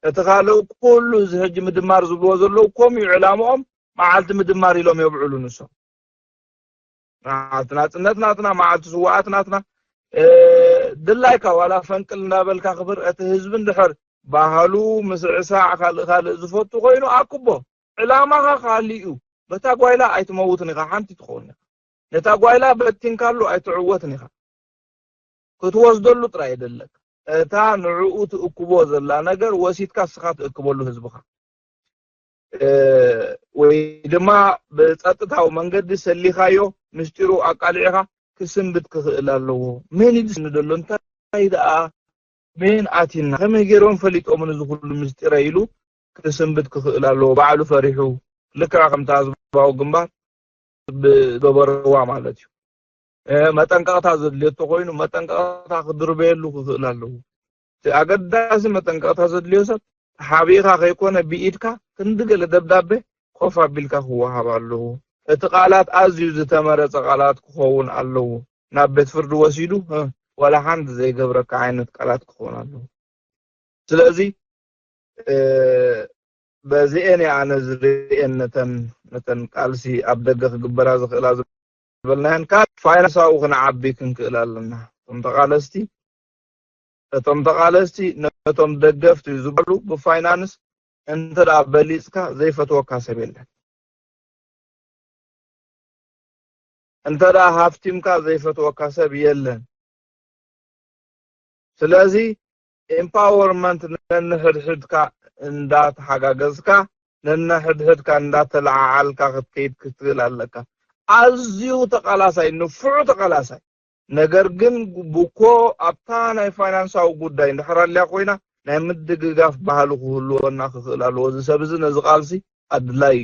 እቲ ካልእ ኩሉ ዝሕጂ ምድማር ዝብልዎ ዘለዉ ከምኡ ዕላምኦም መዓልቲ ምድማር ኢሎም የብዕሉ ንሶም ናጽነት ናትና መዓልቲ ስዋዓት ናትና ድላይካ ዋላ ፈንቅል እንዳበልካ ክብር እቲ ህዝብ እንድሕር ባህሉ ምስዕሳዕ ካልእ ዝፈቱ ኮይኑ አክቦ ዕላማኻ ካሊኡ በታ ጓይላ ኣይትመውትን ኢኻ ሓንቲ ትኾን ነታ ጓይላ በቲንካሉ ኣይትዕወትን ኢኻ ክትወስደሉ ጥራይ አይደለክ እታ ንዕኡ ትእክቦ ዘላ ነገር ወሲትካ ስኻ ትእክበሉ ህዝብኻ ወይ ድማ በጸጥታው መንገዲ ሰሊኻዮ ምስጢሩ አቃሊዕኻ ክስምብት ክኽእል ኣለዎ ምን ይድስንደሎ እንታይ ደኣ ምን ኣቲና ከመይ ገይሮም ፈሊጦም ንዝኹሉ ምስጢር ኢሉ ክስምብት ክኽእል ኣለዎ ባዕሉ ፈሪሑ ልክዓ ከምታ ዝባው ግንባር ብገበረዋ ማለት እዩ መጠንቀቕታ ዘድልየቶ ኮይኑ መጠንቀቕታ ክድርበየሉ ክኽእል ኣለዎ ኣገዳሲ መጠንቀቕታ ዘድልዮ ሰብ ሓቢኻ ከይኮነ ብኢድካ ክንድገለ ደብዳቤ ኮፍ ኣቢልካ ክወሃብ ኣለዎ እቲ ቃላት ኣዝዩ ዝተመረፀ ቃላት ክኸውን ኣለዎ ናብ ቤት ፍርዲ ወሲዱ ወላ ሓንቲ ዘይገብረካ ዓይነት ቃላት ክኸውን ኣለዎ ስለዚ በዚአን ኣነ ዝርአን ነተን ቃልሲ ኣብ ደገ ክግበራ ዝኽእላ ዝበልናየን ካብ ፋይናንሳዊ ክንዓቢ ክንክእል ኣለና እቶም ተቃለስቲ ነቶም ደገፍቲ ዝበሉ ብፋይናንስ እንተዳ በሊፅካ ዘይፈትወካ ሰብ የለን እንተዳ ሃፍቲምካ ዘይፈትወካ ሰብ የለን ስለዚ ኤምፓወርመንት ነንሕድሕድካ እንዳተሓጋገዝካ ነንሕድሕድካ እንዳተለዓዓልካ ክትከይድ ክትክእል ኣለካ ኣዝዩ ተቃላሳይ ንፍዑ ተቃላሳይ ነገር ግን ብኮ ኣብታ ናይ ፋይናንሳዊ ጉዳይ እንድሕራልያ ኮይና ናይ ምድግጋፍ ባህሉ ክህልወና ክኽእል ኣለዎ እዚ ሰብ እዚ ነዚ ቃልሲ ኣድላይ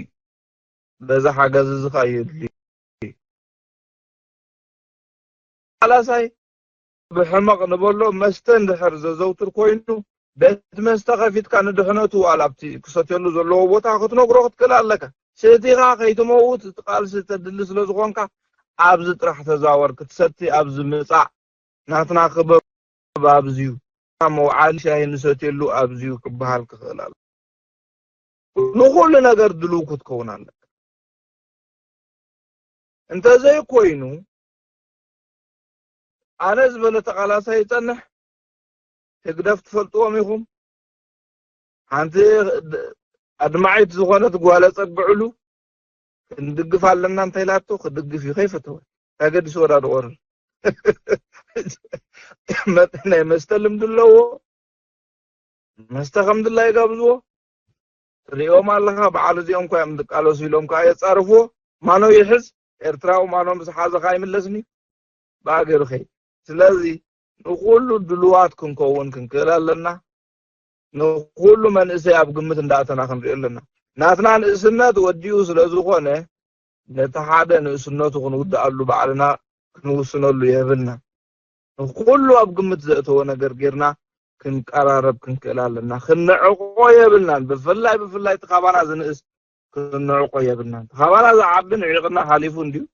በዛ ሓገዝ እዚ ኸይድሊ ተቃላሳይ ብሕመቕ ንበሎ መስተ እንድሕር ዘዘውትር ኮይኑ ቤት መስተ ከፊትካ ንድሕነቱ ዋላብቲ ክሰትየሉ ዘለዎ ቦታ ክትነግሮ ክትክእል ኣለካ ሰቲኻ ከይትመውት ቃልሲ ተድሊ ስለ ዝኾንካ ኣብዚ ጥራሕ ተዛወር ክትሰቲ ኣብዚ ምፃዕ ናትና ክበብ ኣብዝዩ መውዓሊ ሻሂ ንሰትየሉ ኣብዝዩ ክበሃል ክኽእል ኣሎ ንኹሉ ነገር ድልው ክትከውን ኣለካ እንተዘይ ኮይኑ ኣነ ዝበለ ተቃላሳይ ይጸንሕ ህግደፍ ትፈልጥዎም ኢኹም ሓንቲ ኣድማዒት ዝኾነት ጓለ ፀግዕሉ ክንድግፍ ኣለና እንታይ ላቶ ክድግፍ እዩ ከይፈተወ ተገዲስ ወዳ ድቆር ናይ መስተ ልምዲ ኣለዎ መስተ ከምድላ ይጋብዝዎ ሪኦም ኣለኻ በዓል እዚኦም እኳ እዮም ድቃለሱ ኢሎም ከዓ የፃርፍዎ ማኖ ይሕዝ ኤርትራዊ ማኖ ምስ ሓዘኻ ይምለስኒ ብኣገሩ ኸይ ስለዚ ንኩሉ ድልዋት ክንከውን ክንክእል ኣለና ንኩሉ መንእሰይ ኣብ ግምት እንዳእተና ክንሪኦ ኣለና ናትና ንእስነት ወዲኡ ስለ ዝኾነ ነቲ ሓደ ንእስነቱ ክንውድኣሉ ባዕልና ክንውስነሉ የብልና ንኩሉ ኣብ ግምት ዘእተወ ነገር ጌርና ክንቀራረብ ክንክእል ኣለና ክንዕቆ የብልናን ብፍላይ እቲ ኻባና ዝንእስ ክንዕቆ የብልናን ኻባና ዝዓቢ ንዒቕና ሓሊፉ እንድዩ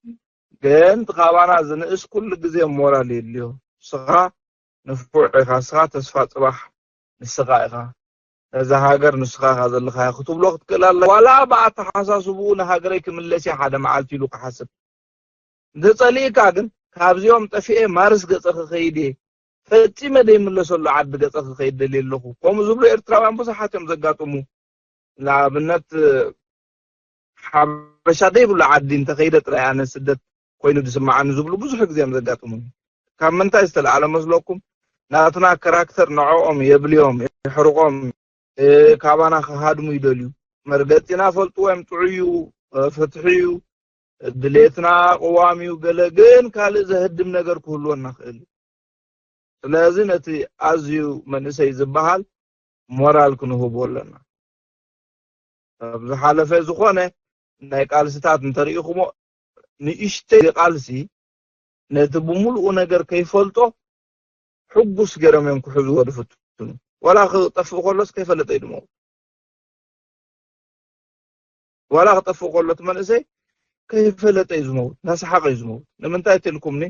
ግን ተኻባና ዝንእስ ኩሉ ግዜ ሞራል የልዮ ስኻ ንፍዑ ኢኻ ስኻ ተስፋ ጽባሕ ንስኻ ኢኻ እዛ ሃገር ንስኻ ዘለኻ ክትብሎ ክትክእል ኣለ ዋላ ብኣተሓሳስቡ ንሃገረይ ክምለስ ሓደ መዓልቲ ኢሉ ክሓስብ እንተጸሊእካ ግን ካብዚኦም ጠፊኤ ማርስ ገጸ ክኸይድ ፈጺመ ደይምለሰሉ ዓዲ ገጸ ክኸይድ ደልየ ኣለኹ ከምኡ ዝብሉ ኤርትራውያን ብዙሓት እዮም ዘጋጥሙ ንኣብነት ሓበሻ ደይብሉ ዓዲ እንተኸይደ ጥራይ ኣነ ስደት ኮይኑ ዝስማዓኒ ዝብሉ ብዙሕ ግዜ እዮም ዘጋጥሙ ካብ ምንታይ ዝተለዓለ መስለኩም ናትና ካራክተር ንዕኦም የብልዮም ይሕርቆም ካባና ክሃድሙ ይደልዩ መርገፂና ፈልጥዎም ጥዑዩ ፍትሕዩ ድሌትና قዋሚው ገለ ግን ካልእ ዘህድም ነገር ክህልወና ክእል ስለዚ ነቲ ኣዝዩ መንእሰይ ዝበሃል ሞራል ክንህቦ ኣለና ብዝሓለፈ ዝኾነ ናይ ቃልስታት እንተሪኢኹሞ ንእሽተይ ቃልሲ ነቲ ብምሉኡ ነገር ከይፈልጦ ሕጉስ ገይሮም እዮም ክሕዝዎ ድፍትኑ ወላ ክጠፍእ ከሎስ ከይፈለጠ ይድሞ ወላ ክጠፍእ ከሎት መንእሰይ ከይፈለጠ ይዝመውት ናስሓቀ ይዝመውት ንምንታይ ትልኩምኒ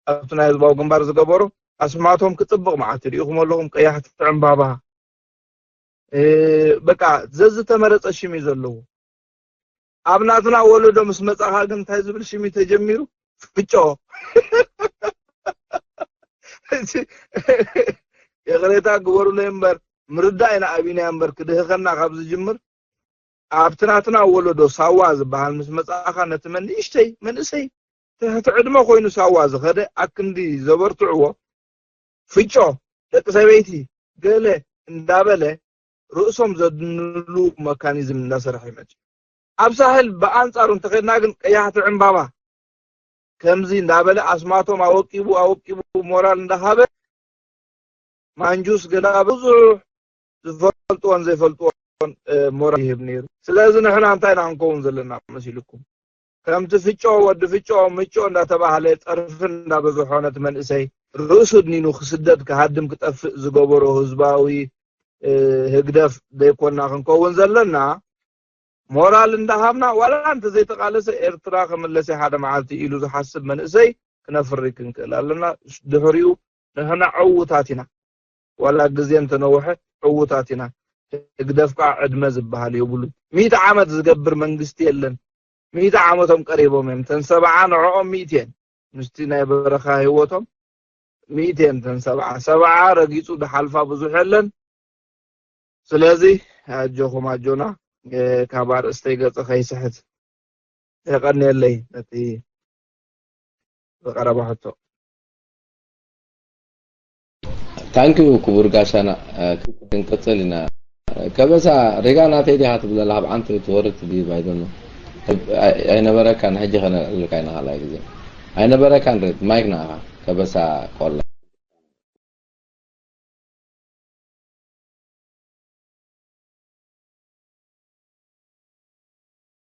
ኣብቲ ናይ ህዝባዊ ግንባር ዝገበሩ ኣስማቶም ክጥብቕ መዓልቲ ሪኢኹም ኣለኹም ቀያሕቲ ዕምባባ በቃ ዘዝ ተመረፀ ሽሚ ዘለዉ ኣብ ናትና ወለዶ ምስ መጻኻ ግን እንታይ ዝብል ሽሚ ተጀሚሩ ፍጮ የቕሬታ ግበሩ ለእምበር ምርዳእ ኢና ኣብና እምበር ክድህኸና ካብ ዝጅምር ኣብትናትና ወለዶ ሳዋ ዝበሃል ምስ መጻኻ ነቲ መንእሽተይ መንእሰይ ትሕቲ ዕድመ ኮይኑ ሳዋ ዝኸደ ኣክንዲ ዘበርትዕዎ ፍጮ ደቂ ሰበይቲ ገለ እንዳበለ ርእሶም ዘድንሉ መካኒዝም እናሰርሐ ይመጽ ኣብ ሳህል በኣንጻሩ እንተኸድና ግን ቀያሕቲ ዕምባባ ከምዚ እንዳበለ ኣስማቶም ኣወቂቡ ሞራል እንዳሃበ ማንጁስ ገላ ብዙሕ ዝፈልጥዎን ዘይፈልጥዎን ሞራል ይህብ ነይሩ ስለዚ ንሕና እንታይ ንክንከውን ዘለና መሲልኩም ከምቲ ፍጮ ወዲ ፍጮ ምጮ እንዳተባሃለ ፀርፍን እንዳበዝሖ ነቲ መንእሰይ ርእሱ ድኒኑ ክስደድ ክሃድም ክጠፍእ ዝገበሮ ህዝባዊ ህግደፍ ዘይኮና ክንከውን ዘለና ሞራል እንዳሃብና ዋላ እንተ ዘይተቃለሰ ኤርትራ ክምለስ ሓደ መዓልቲ ኢሉ ዝሓስብ መንእሰይ ክነፍሪ ክንክእል ኣለና ድሕሪኡ ንሕና ዕውታት ኢና ዋላ ግዜ እንተነውሐ ዕውታት ኢና ህግደፍካ ዕድመ ዝበሃል የብሉ 100 ዓመት ዝገብር መንግስቲ የለን 100 ዓመቶም ቀሪቦም እዮም ተንሰብዓ ንዕኦም 100 ምስቲ ናይ በረኻ ህይወቶም 100 ተንሰብዓ 70 ረጊጹ ድሓልፋ ብዙሕ የለን ስለዚ ኣጆኹም ኣጆና ካባር እስተይገጽ ኸይስሕት يقنيلي التي بقربحته ታንኪዩ ክቡር ጋሻና ክንቀጽልና ከበሳ ረጋና ተይዲ ሃት ብለላ አንተ ተወርት ቢ ባይደኖ አይነ በረካን ሐጂ ኸነ ልካይና hala ጊዜ አይነ በረካን ማይክና ከበሳ ቆላ